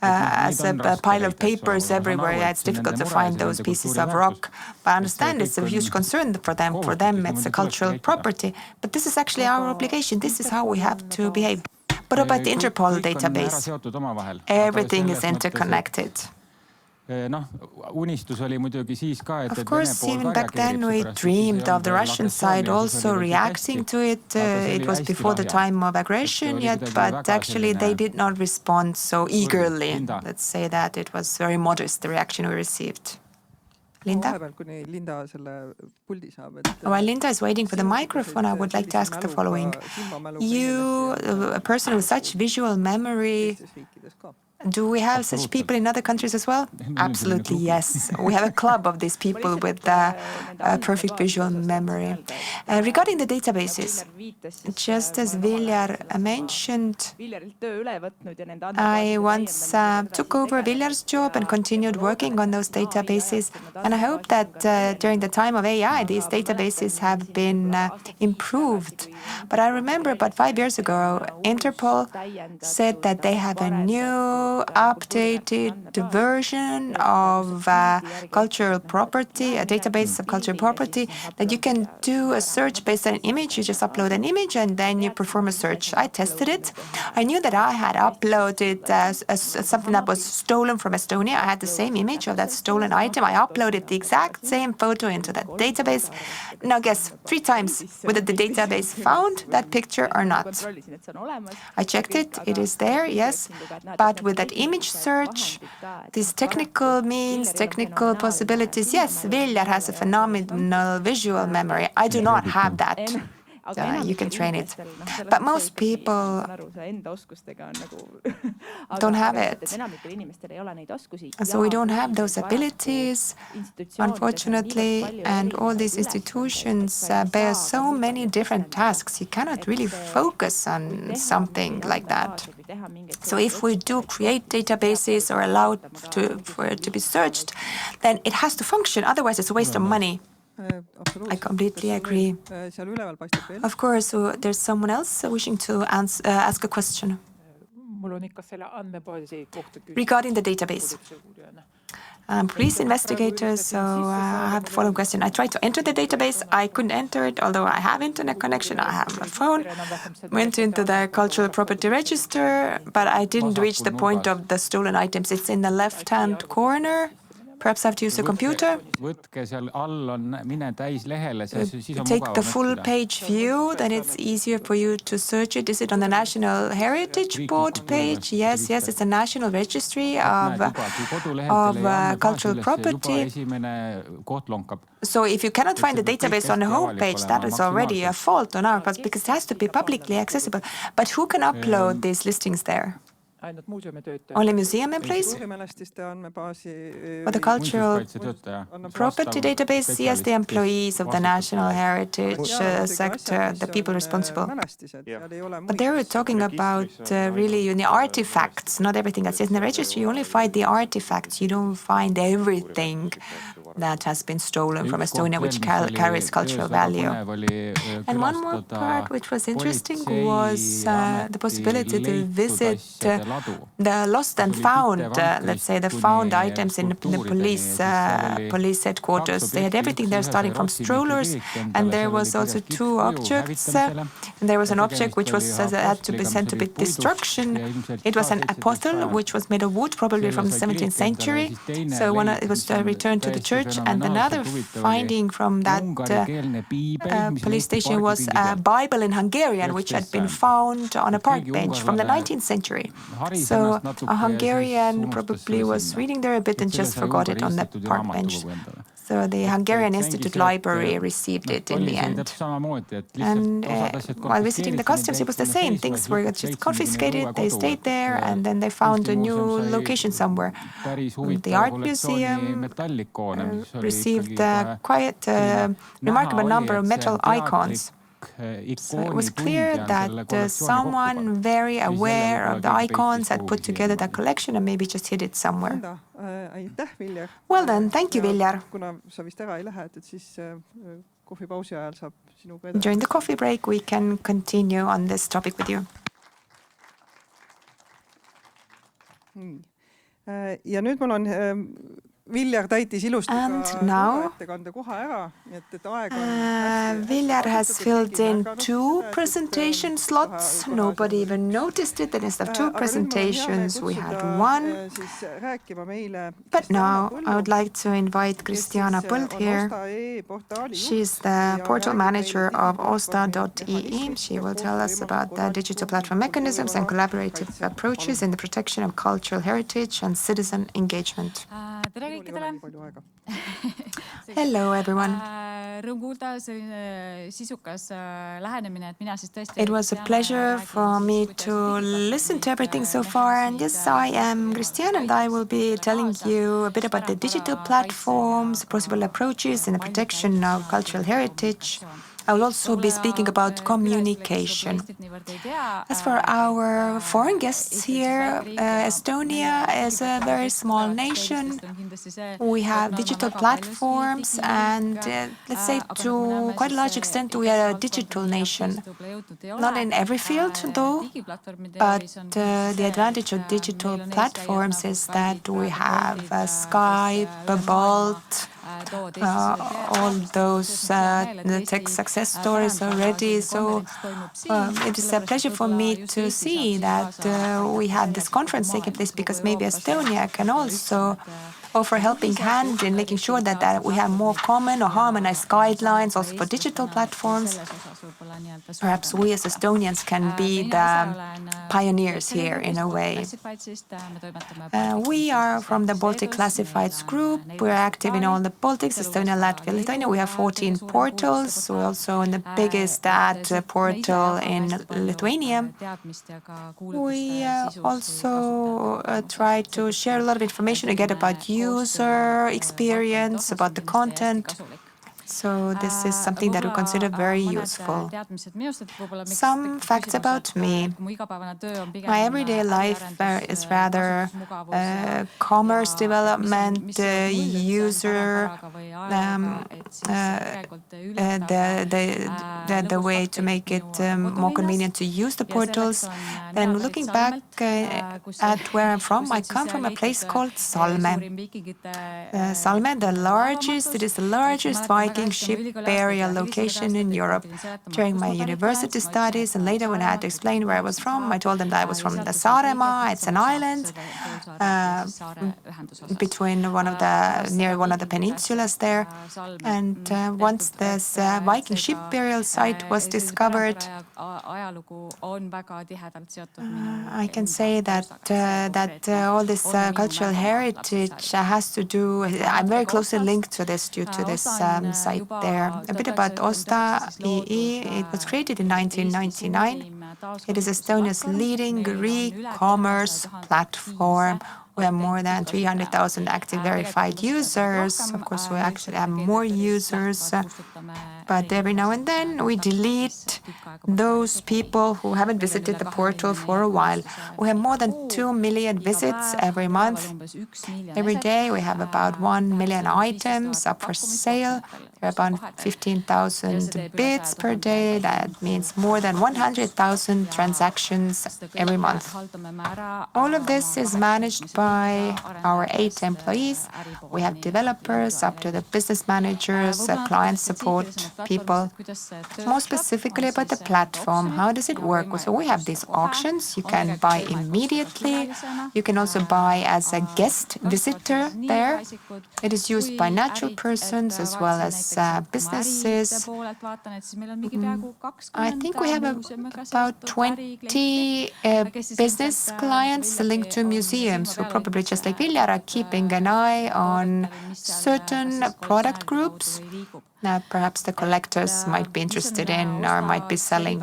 as a pile of papers everywhere. Yeah, it's difficult to find those pieces of rock. But I understand it's a huge concern for them. For them, it's a cultural property. But this is actually our obligation. This is how we have to behave. But about the Interpol database, everything is interconnected. Of course, even back then we dreamed of the Russian side also reacting to it. It was before the time of aggression yet, but actually they did not respond so eagerly. Let's say that it was very modest, the reaction we received. Linda? While Linda is waiting for the microphone, I would like to ask the following. You, a person with such visual memory, do we have such people in other countries as well? Absolutely, yes. We have a club of these people with perfect visual memory. Regarding the databases, just as Viljar mentioned, I once took over Viljar's job and continued working on those databases. And I hope that during the time of AI, these databases have been improved. But I remember about 5 years ago, Interpol said that they have a new updated version of cultural property, a database of cultural property, that you can do a search based on an image. You just upload an image and then you perform a search. I tested it. I knew that I had uploaded something that was stolen from Estonia. I had the same image of that stolen item. I uploaded the exact same photo into that database. Now guess, 3 times whether the database found that picture or not. I checked it. It is there, yes. But with that image search, these technical means, technical possibilities, yes, Viljar has a phenomenal visual memory. I do not have that. You can train it. But most people don't have it. So we don't have those abilities, unfortunately, and all these institutions bear so many different tasks. You cannot really focus on something like that. So if we do create databases or allow for it to be searched, then it has to function. Otherwise, it's a waste of money. I completely agree. Of course, there's someone else wishing to ask a question. Regarding the database. Police investigator, so I have the following question. I tried to enter the database. I couldn't enter it, although I have internet connection. I have a phone. Went into the cultural property register, but I didn't reach the point of the stolen items. It's in the left-hand corner. Perhaps I have to use a computer. Take the full page view, then it's easier for you to search it. Is it on the National Heritage Board page? Yes, it's a national registry of cultural property. So if you cannot find the database on the home page, that is already a fault on our part because it has to be publicly accessible. But who can upload these listings there? Only museum employees? For the cultural property database, yes, the employees of the national heritage sector, the people responsible. But they were talking about really the artifacts, not everything that's in the registry. You only find the artifacts. You don't find everything that has been stolen from Estonia, which carries cultural value. And one more part which was interesting was the possibility to visit the lost and found, let's say the found items in the police headquarters. They had everything there, starting from strollers, and there was also two objects. And there was an object which was had to be sent to be destruction. It was an apostle which was made of wood, probably from the 17th century. So it was returned to the church, and another finding from that police station was a Bible in Hungarian, which had been found on a park bench from the 19th century. So a Hungarian probably was reading there a bit and just forgot it on the park bench. So the Hungarian Institute Library received it in the end. And while visiting the customs, it was the same. Things were just confiscated, they stayed there, and then they found a new location somewhere. The art museum received quite a remarkable number of metal icons. So it was clear that someone very aware of the icons had put together the collection and maybe just hid it somewhere. Well then, thank you, Viljar. During the coffee break, we can continue on this topic with you. Ja nüüd mul on Viljar täitis ilusti ettekande koha ära, et aeg on... Viljar has filled in 2 presentation slots. Nobody even noticed it. That instead of 2 presentations, we had 1. But now I would like to invite Kristiana Põld here. She's the portal manager of Osta.ee. She will tell us about the digital platform mechanisms and collaborative approaches in the protection of cultural heritage and citizen engagement. Hello, everyone. It was a pleasure for me to listen to everything so far. And yes, I am Kristiana, and I will be telling you a bit about the digital platforms, possible approaches in the protection of cultural heritage. I will also be speaking about communication. As for our foreign guests here, Estonia is a very small nation. We have digital platforms and, let's say, to quite a large extent, we are a digital nation. Not in every field, though, but the advantage of digital platforms is that we have Skype, Bolt, all those tech success stories already. So it is a pleasure for me to see that we had this conference taking place, because maybe Estonia can also offer a helping hand in making sure that we have more common or harmonized guidelines also for digital platforms. Perhaps we as Estonians can be the pioneers here in a way. We are from the Baltic Classifieds Group. We're active in all the Baltics, Estonia, Latvia, Lithuania. We have 14 portals. We're also in the biggest ad portal in Lithuania. We also try to share a lot of information again about user experience, about the content. So this is something that we consider very useful. Some facts about me. My everyday life is rather commerce development, user, the way to make it more convenient to use the portals. And looking back at where I'm from, I come from a place called Salme. Salme, it is the largest Viking ship burial location in Europe. During my university studies and later when I had to explain where I was from, I told them that I was from the Saaremaa. It's an island between near one of the peninsulas there. And once this Viking ship burial site was discovered, I can say that all this cultural heritage has to do. I'm very closely linked to this due to this site there. A bit about Osta.ee. It was created in 1999. It is Estonia's leading e-commerce platform We have more than 300,000 active verified users. Of course, we actually have more users, but every now and then we delete those people who haven't visited the portal for a while. We have more than 2 million visits every month. Every day we have about 1 million items up for sale. There are about 15,000 bids per day. That means more than 100,000 transactions every month. All of this is managed by our 8 employees. We have developers up to the business managers, client support people. More specifically about the platform, how does it work? So we have these auctions. You can buy immediately. You can also buy as a guest visitor there. It is used by natural persons as well as businesses. I think we have about 20 business clients linked to museums who probably just like Viljar are keeping an eye on certain product groups that perhaps the collectors might be interested in or might be selling.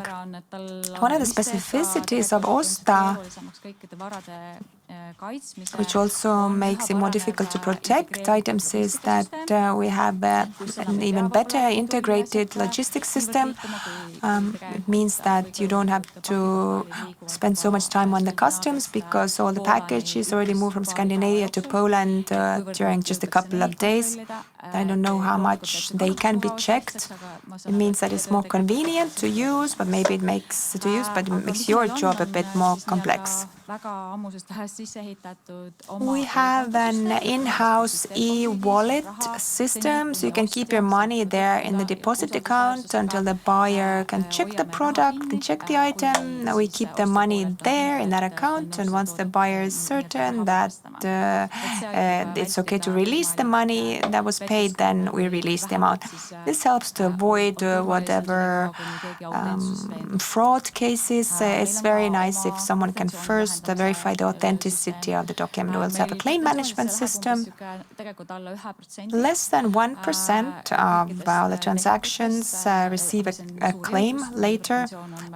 One of the specificities of Osta, which also makes it more difficult to protect items, is that we have an even better integrated logistics system. It means that you don't have to spend so much time on the customs because all the package is already moved from Scandinavia to Poland during just a couple of days. I don't know how much they can be checked. It means that it's more convenient to use, but maybe it makes your job a bit more complex. We have an in-house e-wallet system, so you can keep your money there in the deposit account until the buyer can check the product and check the item. We keep the money there in that account, and once the buyer is certain that it's okay to release the money that was paid, then we release the amount. This helps to avoid whatever fraud cases. It's very nice if someone can first verify the authenticity of the document. We also have a claim management system. Less than 1% of all the transactions receive a claim later,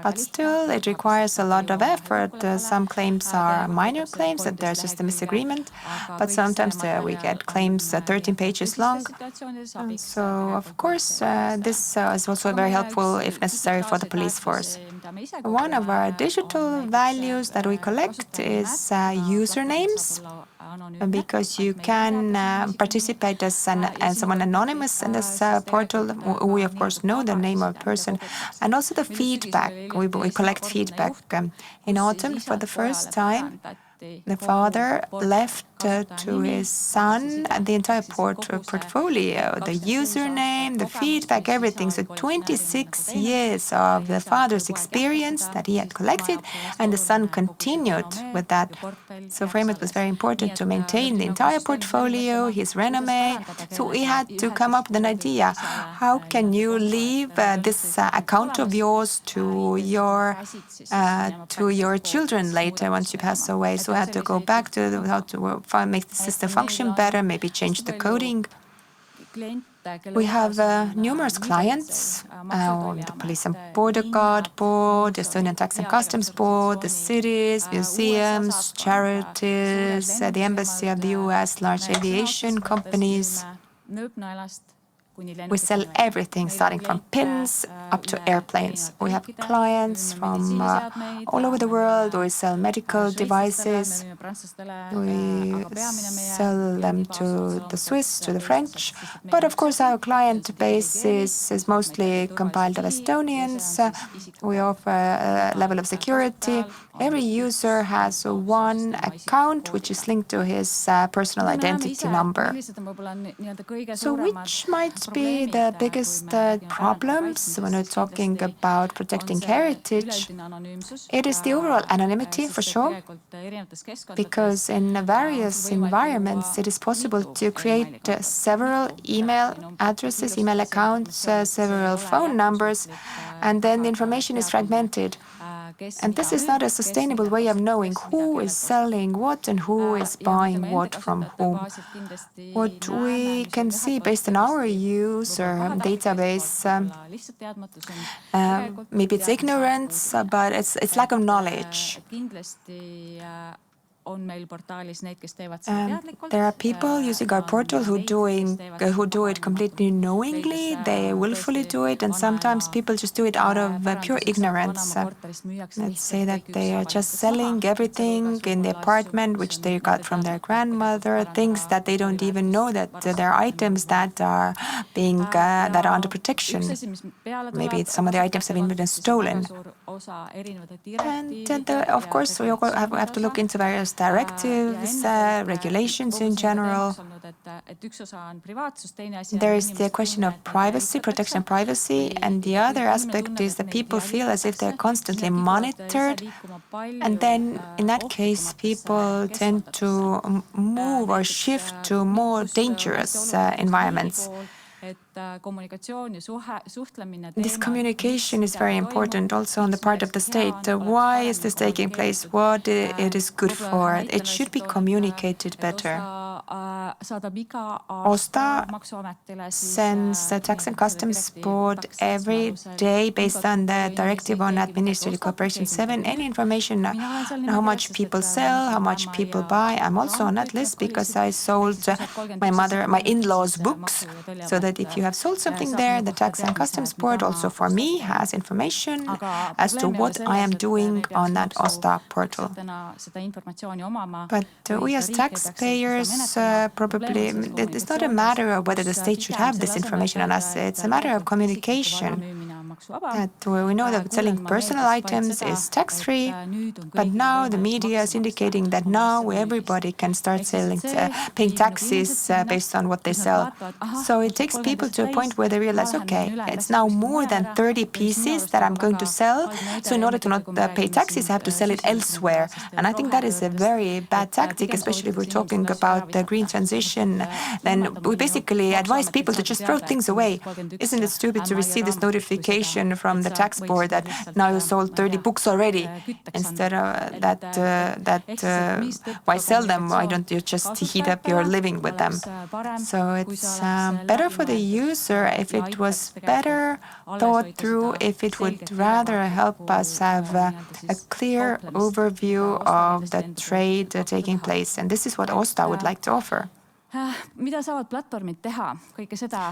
but still it requires a lot of effort. Some claims are minor claims, that there's just a misagreement, but sometimes we get claims 13 pages long. So, of course, this is also very helpful if necessary for the police force. One of our digital values that we collect is usernames, because you can participate as someone anonymous in this portal. We, of course, know the name of a person. And also the feedback. We collect feedback. In autumn, for the first time, the father left to his son the entire portfolio, the username, the feedback, everything. So 26 years of the father's experience that he had collected, and the son continued with that. So for him, it was very important to maintain the entire portfolio, his resume. So we had to come up with an idea. How can you leave this account of yours to your children later once you pass away? So we had to go back to how to make the system function better, maybe change the coding. We have numerous clients, the Police and Border Guard Board, the Estonian Tax and Customs Board, the cities, museums, charities, the Embassy of the US, large aviation companies. We sell everything, starting from pins up to airplanes. We have clients from all over the world. We sell medical devices. We sell them to the Swiss, to the French. But of course, our client base is mostly compiled of Estonians. We offer a level of security. Every user has one account which is linked to his personal identity number. So which might be the biggest problems when we're talking about protecting heritage? It is the overall anonymity, for sure, because in various environments it is possible to create several email addresses, email accounts, several phone numbers, and then the information is fragmented. And this is not a sustainable way of knowing who is selling what and who is buying what from whom. What we can see based on our user database, maybe it's ignorance, but it's lack of knowledge. There are people using our portal who do it completely knowingly, they willfully do it, and sometimes people just do it out of pure ignorance. Let's say that they are just selling everything in the apartment which they got from their grandmother, things that they don't even know that they're items that are under protection. Maybe some of the items have been stolen. And of course, we have to look into various directives, regulations in general. There is the question of privacy, protection of privacy, and the other aspect is that people feel as if they're constantly monitored. And then, in that case, people tend to move or shift to more dangerous environments. This communication is very important also on the part of the state. Why is this taking place? What it is good for? It should be communicated better. Osta sends the Tax and Customs Board every day based on the Directive on Administrative Cooperation 7 any information how much people sell, how much people buy. I'm also on that list because I sold my in-laws books, so that if you have sold something there, the Tax and Customs Board also for me has information as to what I am doing on that Osta portal. But we as taxpayers probably, it's not a matter of whether the state should have this information on us, it's a matter of communication. That we know that selling personal items is tax-free, but now the media is indicating that now everybody can start paying taxes based on what they sell. So it takes people to a point where they realize, okay, it's now more than 30 pieces that I'm going to sell, so in order to not pay taxes, I have to sell it elsewhere. And I think that is a very bad tactic, especially if we're talking about the green transition. Then we basically advise people to just throw things away. Isn't it stupid to receive this notification from the tax board that now you sold 30 books already? Instead of why sell them? Why don't you just heat up your living with them? So it's better for the user if it was better thought through, if it would rather help us have a clear overview of the trade taking place. And this is what Osta would like to offer.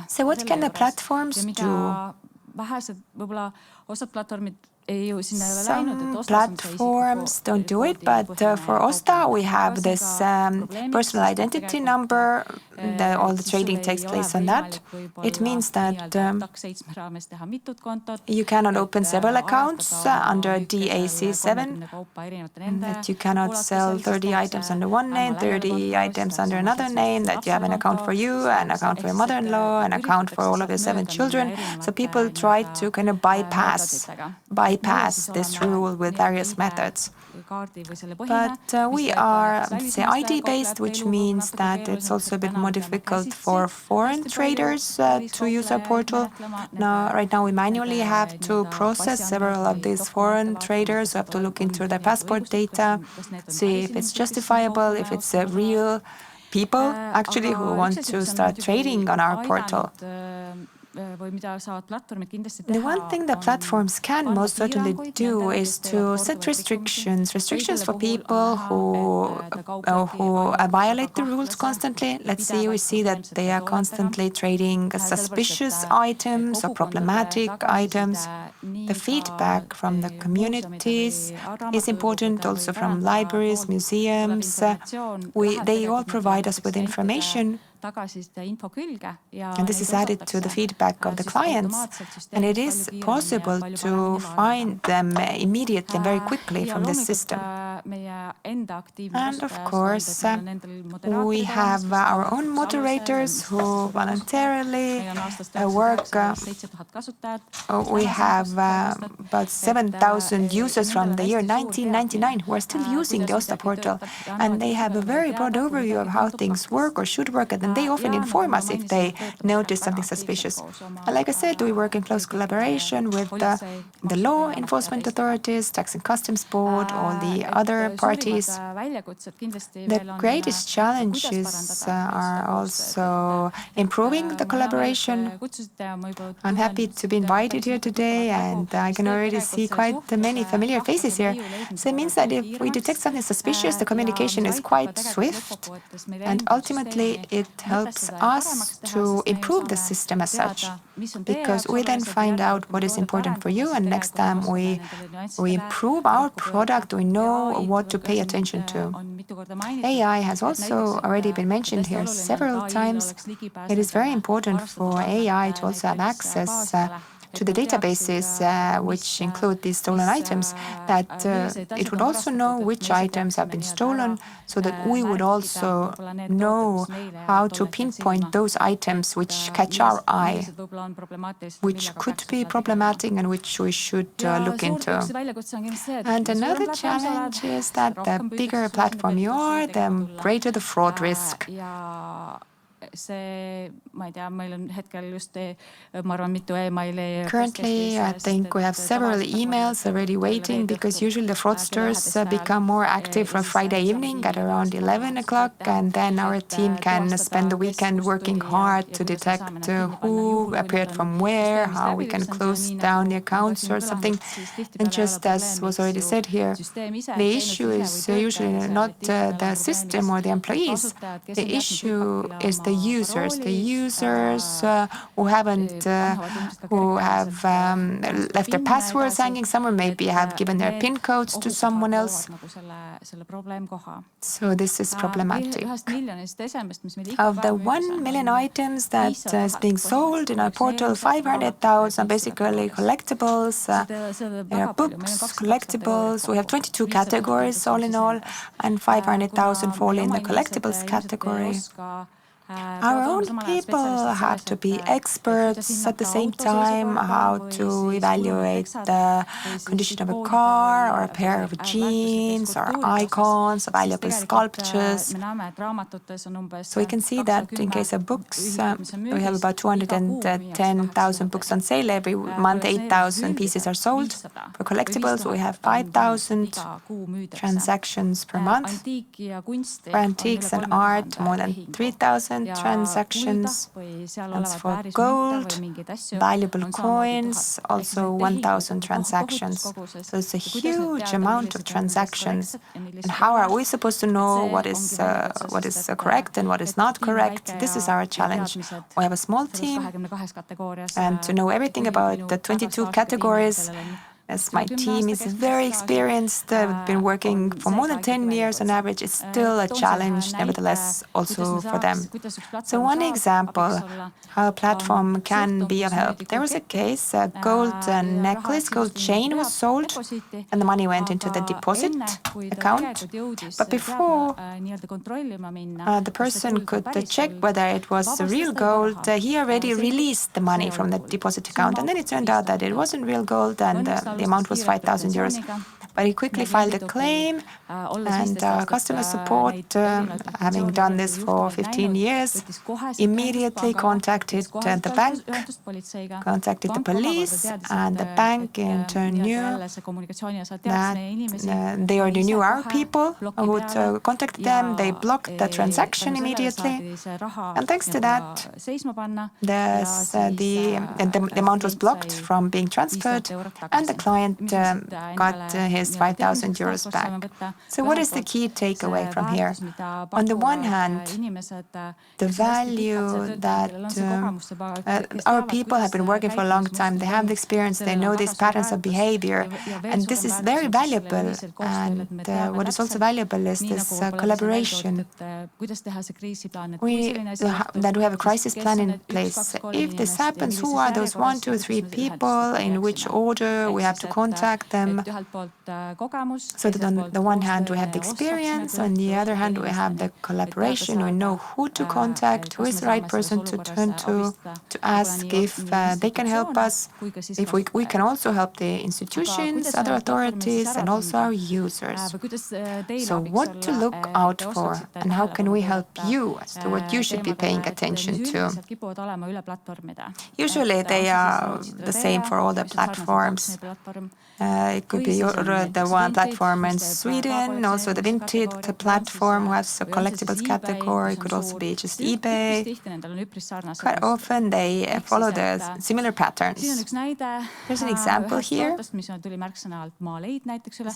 So what can the platforms do? Some platforms don't do it, but for Osta we have this personal identity number. All the trading takes place on that. It means that you cannot open several accounts under DAC 7, that you cannot sell 30 items under one name, 30 items under another name, that you have an account for you, an account for your mother-in-law, an account for all of your 7 children. So people try to kind of bypass this rule with various methods. But we are, say, ID-based, which means that it's also a bit more difficult for foreign traders to use our portal. Right now, we manually have to process several of these foreign traders. We have to look into their passport data, see if it's justifiable, if it's real people actually who want to start trading on our portal. The one thing that platforms can most certainly do is to set restrictions for people who violate the rules constantly. Let's say we see that they are constantly trading suspicious items or problematic items. The feedback from the communities is important, also from libraries, museums. They all provide us with information. And this is added to the feedback of the clients, and it is possible to find them immediately and very quickly from this system. And of course, we have our own moderators who voluntarily work. We have about 7,000 users from the year 1999 who are still using the Osta portal, and they have a very broad overview of how things work or should work, and they often inform us if they notice something suspicious. And like I said, we work in close collaboration with the law enforcement authorities, Tax and Customs Board, all the other other parties. The greatest challenges are also improving the collaboration. I'm happy to be invited here today, and I can already see quite many familiar faces here. So it means that if we detect something suspicious, the communication is quite swift, and ultimately it helps us to improve the system as such, because we then find out what is important for you, and next time we improve our product, we know what to pay attention to. AI has also already been mentioned here several times. It is very important for AI to also have access to the databases which include these stolen items, that it would also know which items have been stolen, so that we would also know how to pinpoint those items which catch our eye, which could be problematic and which we should look into. And another challenge is that the bigger a platform you are, the greater the fraud risk. Currently, I think we have several emails already waiting, because usually the fraudsters become more active on Friday evening at around 11 o'clock, and then our team can spend the weekend working hard to detect who appeared from where, how we can close down the accounts or something. And just as was already said here, the issue is usually not the system or the employees. The issue is the users who have left their passwords hanging somewhere, maybe have given their PIN codes to someone else. So this is problematic. Of the 1 million items that is being sold in our portal, 500,000 basically collectibles, books, collectibles. We have 22 categories all in all, and 500,000 fall in the collectibles category. Our own people have to be experts at the same time, how to evaluate the condition of a car or a pair of jeans or icons, valuable sculptures. So we can see that in case of books, we have about 210,000 books on sale. Every month, 8,000 pieces are sold. For collectibles, we have 5,000 transactions per month. For antiques and art, more than 3,000 transactions. And for gold, valuable coins, also 1,000 transactions. So it's a huge amount of transactions. And how are we supposed to know what is correct and what is not correct? This is our challenge. We have a small team, and to know everything about the 22 categories, as my team is very experienced, been working for more than 10 years on average, it's still a challenge, nevertheless, also for them. So one example how a platform can be of help. There was a case, a gold necklace, gold chain was sold, and the money went into the deposit account. But before the person could check whether it was real gold, he already released the money from the deposit account. And then it turned out that it wasn't real gold, and the amount was 5,000 euros. But he quickly filed a claim, and customer support, having done this for 15 years, immediately contacted the bank, contacted the police, and the bank in turn knew that they already knew our people who would contact them. They blocked the transaction immediately, and thanks to that, the amount was blocked from being transferred, and the client got his 5,000 euros back. So what is the key takeaway from here? On the one hand, the value that our people have been working for a long time, they have the experience, they know these patterns of behavior, and this is very valuable. And what is also valuable is this collaboration. We have a crisis plan in place. If this happens, who are those 1, 2, 3 people, in which order we have to contact them? So that on the one hand we have the experience, on the other hand we have the collaboration. We know who to contact, who is the right person to turn to ask if they can help us, if we can also help the institutions, other authorities, and also our users. So what to look out for, and how can we help you as to what you should be paying attention to? Usually they are the same for all the platforms. It could be your the one platform in Sweden, also the vintage platform who has a collectibles category, could also be just eBay. Quite often they follow the similar patterns. There's an example here.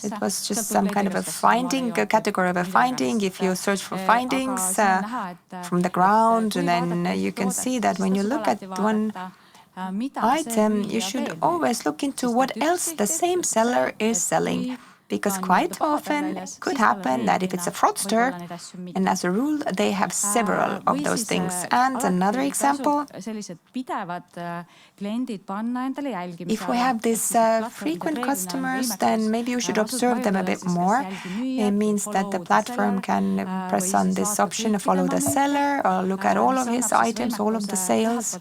It was just some kind of a finding, a category of a finding. If you search for findings from the ground, and then you can see that when you look at one item, you should always look into what else the same seller is selling. Because quite often it could happen that if it's a fraudster, and as a rule, they have several of those things. And another example, if we have these frequent customers, then maybe you should observe them a bit more. It means that the platform can press on this option, follow the seller, or look at all of his items, all of the sales.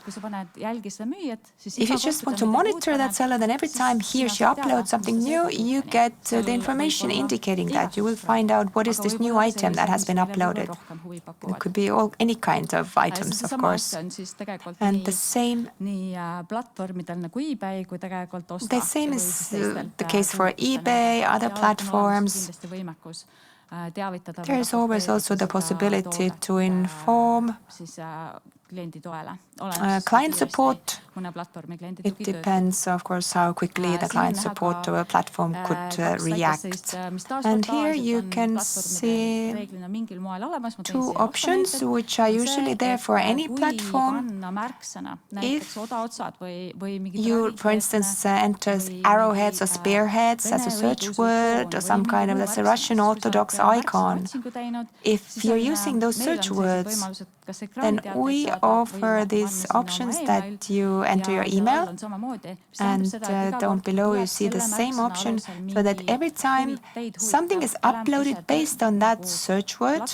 If you just want to monitor that seller, then every time he or she uploads something new, you get the information indicating that. You will find out what is this new item that has been uploaded. It could be any kind of items, of course. And the same is the case for eBay, other platforms. There is always also the possibility to inform client support. It depends, of course, how quickly the client support to a platform could react. And here you can see two options which are usually there for any platform. If you, for instance, enters arrowheads or spearheads as a search word, or some kind of, let's say, Russian Orthodox icon, if you're using those search words, then we offer these options that you enter your email, and down below you see the same option, so that every time something is uploaded based on that search word,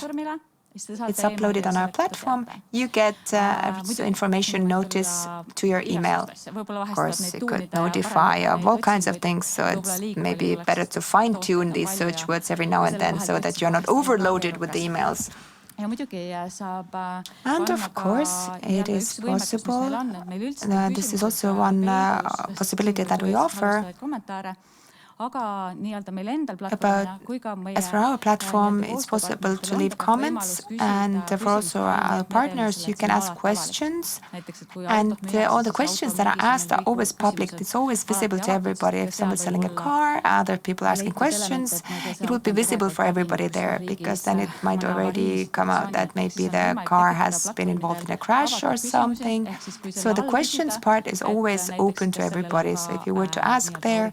it's uploaded on our platform, you get information notice to your email. Of course, it could notify of all kinds of things, so it's maybe better to fine-tune these search words every now and then so that you're not overloaded with the emails. And of course, it is possible, this is also one possibility that we offer, as for our platform, it's possible to leave comments, and for also our partners, you can ask questions, and all the questions that are asked are always public. It's always visible to everybody. If someone's selling a car, other people are asking questions, it will be visible for everybody there, because then it might already come out that maybe the car has been involved in a crash or something. So the questions part is always open to everybody. So if you were to ask there,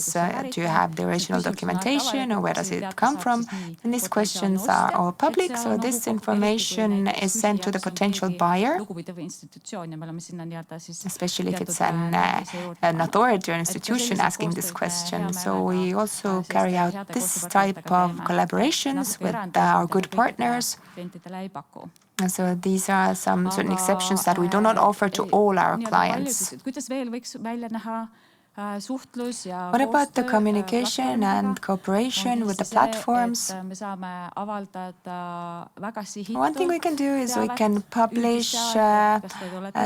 do you have the original documentation, or where does it come from? And these questions are all public, so this information is sent to the potential buyer, especially if it's an authority or institution asking this question. So we also carry out this type of collaborations with our good partners. So these are some certain exceptions that we do not offer to all our clients. What about the communication and cooperation with the platforms? One thing we can do is we can publish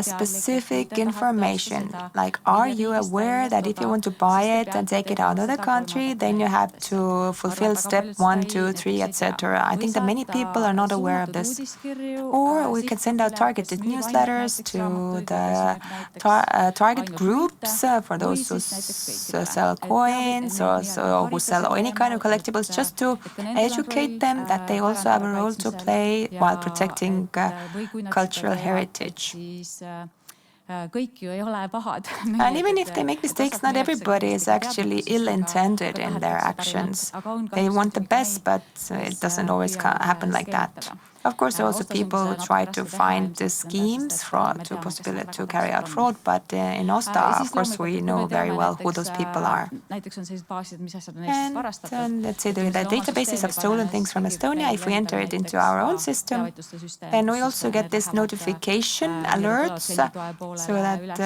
specific information, like, are you aware that if you want to buy it and take it out of the country, then you have to fulfill step 1, 2, 3, etc. I think that many people are not aware of this. Or we can send out targeted newsletters to the target groups for those who sell coins or who sell any kind of collectibles, just to educate them that they also have a role to play while protecting cultural heritage. And even if they make mistakes, not everybody is actually ill-intended in their actions. They want the best, but it doesn't always happen like that. Of course, there are also people who try to find the schemes to carry out fraud, but in Osta, of course, we know very well who those people are. And let's say the databases have stolen things from Estonia. If we enter it into our own system, then we also get this notification alerts, so that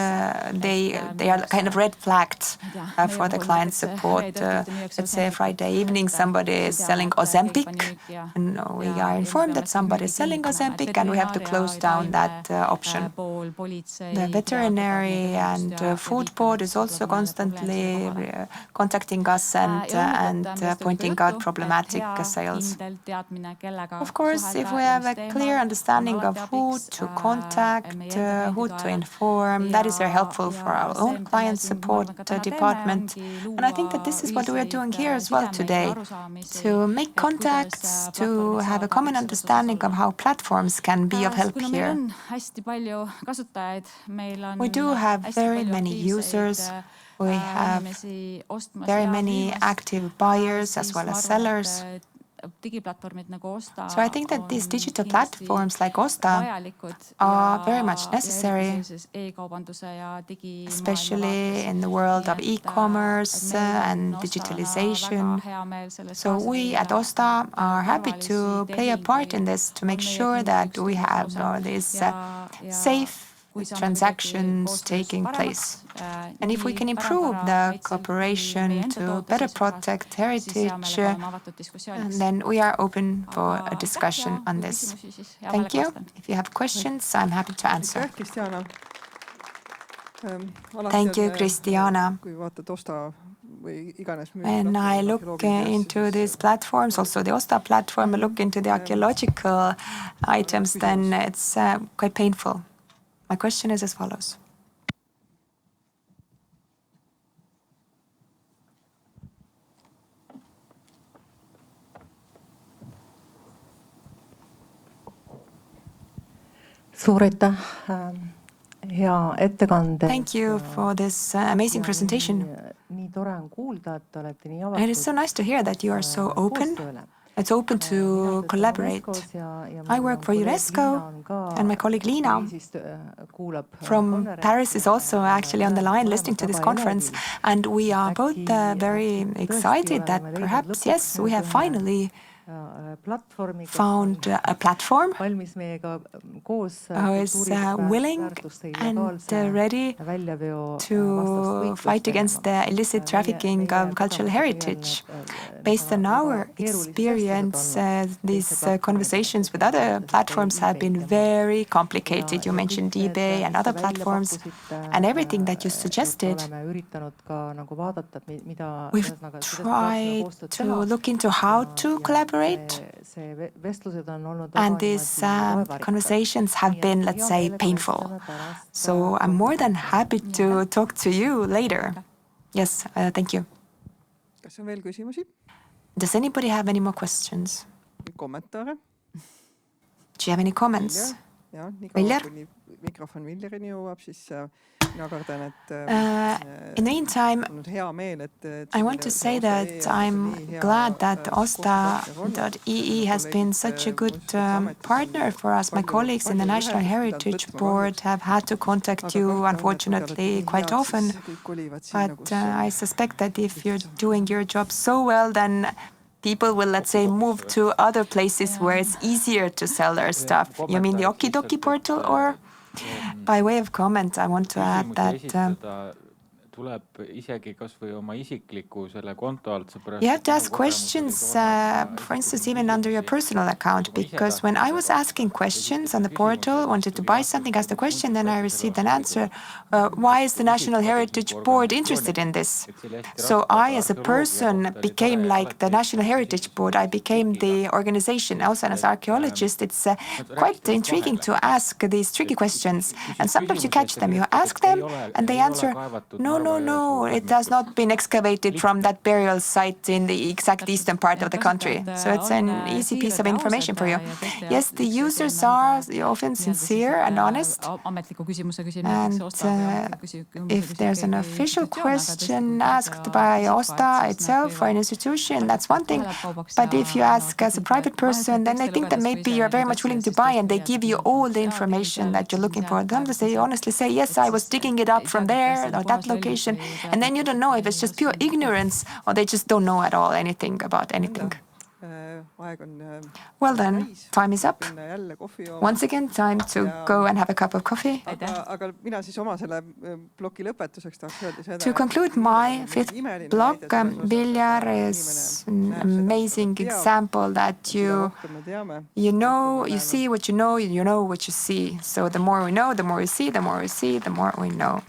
they are kind of red flagged for the client support. Let's say Friday evening, somebody is selling Ozempic, and we are informed that somebody somebody is selling Ozempic and we have to close down that option. The veterinary and food board is also constantly contacting us and pointing out problematic sales. Of course, if we have a clear understanding of who to contact, who to inform, that is very helpful for our own client support department. And I think that this is what we are doing here as well today, to make contacts, to have a common understanding of how platforms can be of help here. We do have very many users. We have very many active buyers as well as sellers. So I think that these digital platforms like Osta are very much necessary, especially in the world of e-commerce and digitalization. So we at Osta are happy to play a part in this to make sure that we have these safe transactions taking place. And if we can improve the cooperation to better protect heritage, then we are open for a discussion on this. Thank you. If you have questions, I'm happy to answer. Thank you, Kristiana. When I look into these platforms, also the Osta platform, I look into the archaeological items, then it's quite painful. My question is as follows. Thank you for this amazing presentation. It is so nice to hear that you are so open. It's open to collaborate. I work for UNESCO, and my colleague Liina from Paris is also actually on the line listening to this conference. And we are both very excited that perhaps, yes, we have finally found a platform who is willing and ready to fight against the illicit trafficking of cultural heritage. Based on our experience, these conversations with other platforms have been very complicated. You mentioned eBay and other platforms, and everything that you suggested. We've tried to look into how to collaborate. And these conversations have been, let's say, painful. So I'm more than happy to talk to you later. Yes, thank you. Does anybody have any more questions? Do you have any comments? Viljar? In the meantime, I want to say that I'm glad that Osta.ee has been such a good partner for us. My colleagues in the National Heritage Board have had to contact you, unfortunately, quite often. But I suspect that if you're doing your job so well, then people will, let's say, move to other places where it's easier to sell their stuff. You mean the Okidoki portal, or? By way of comment, I want to add that you have to ask questions, for instance, even under your personal account, because when I was asking questions on the portal, wanted to buy something, asked a question, then I received an answer. Why is the National Heritage Board interested in this? So I, as a person, became like the National Heritage Board. I became the organization. Also, as an archaeologist, it's quite intriguing to ask these tricky questions. And sometimes you catch them, you ask them, and they answer, no, it has not been excavated from that burial site in the exact eastern part of the country. So it's an easy piece of information for you. Yes, the users are often sincere and honest. And if there's an official question asked by Osta itself or an institution, that's one thing. But if you ask as a private person, then I think that maybe you're very much willing to buy and they give you all the information that you're looking for. Sometimes they honestly say, yes, I was digging it up from there or that location. And then you don't know if it's just pure ignorance or they just don't know at all anything about anything. Well then, time is up. Once again, time to go and have a cup of coffee. To conclude my fifth block, Viljar is an amazing example that you know, you see what you know what you see. So the more we know, the more we see, the more we see, the more we know.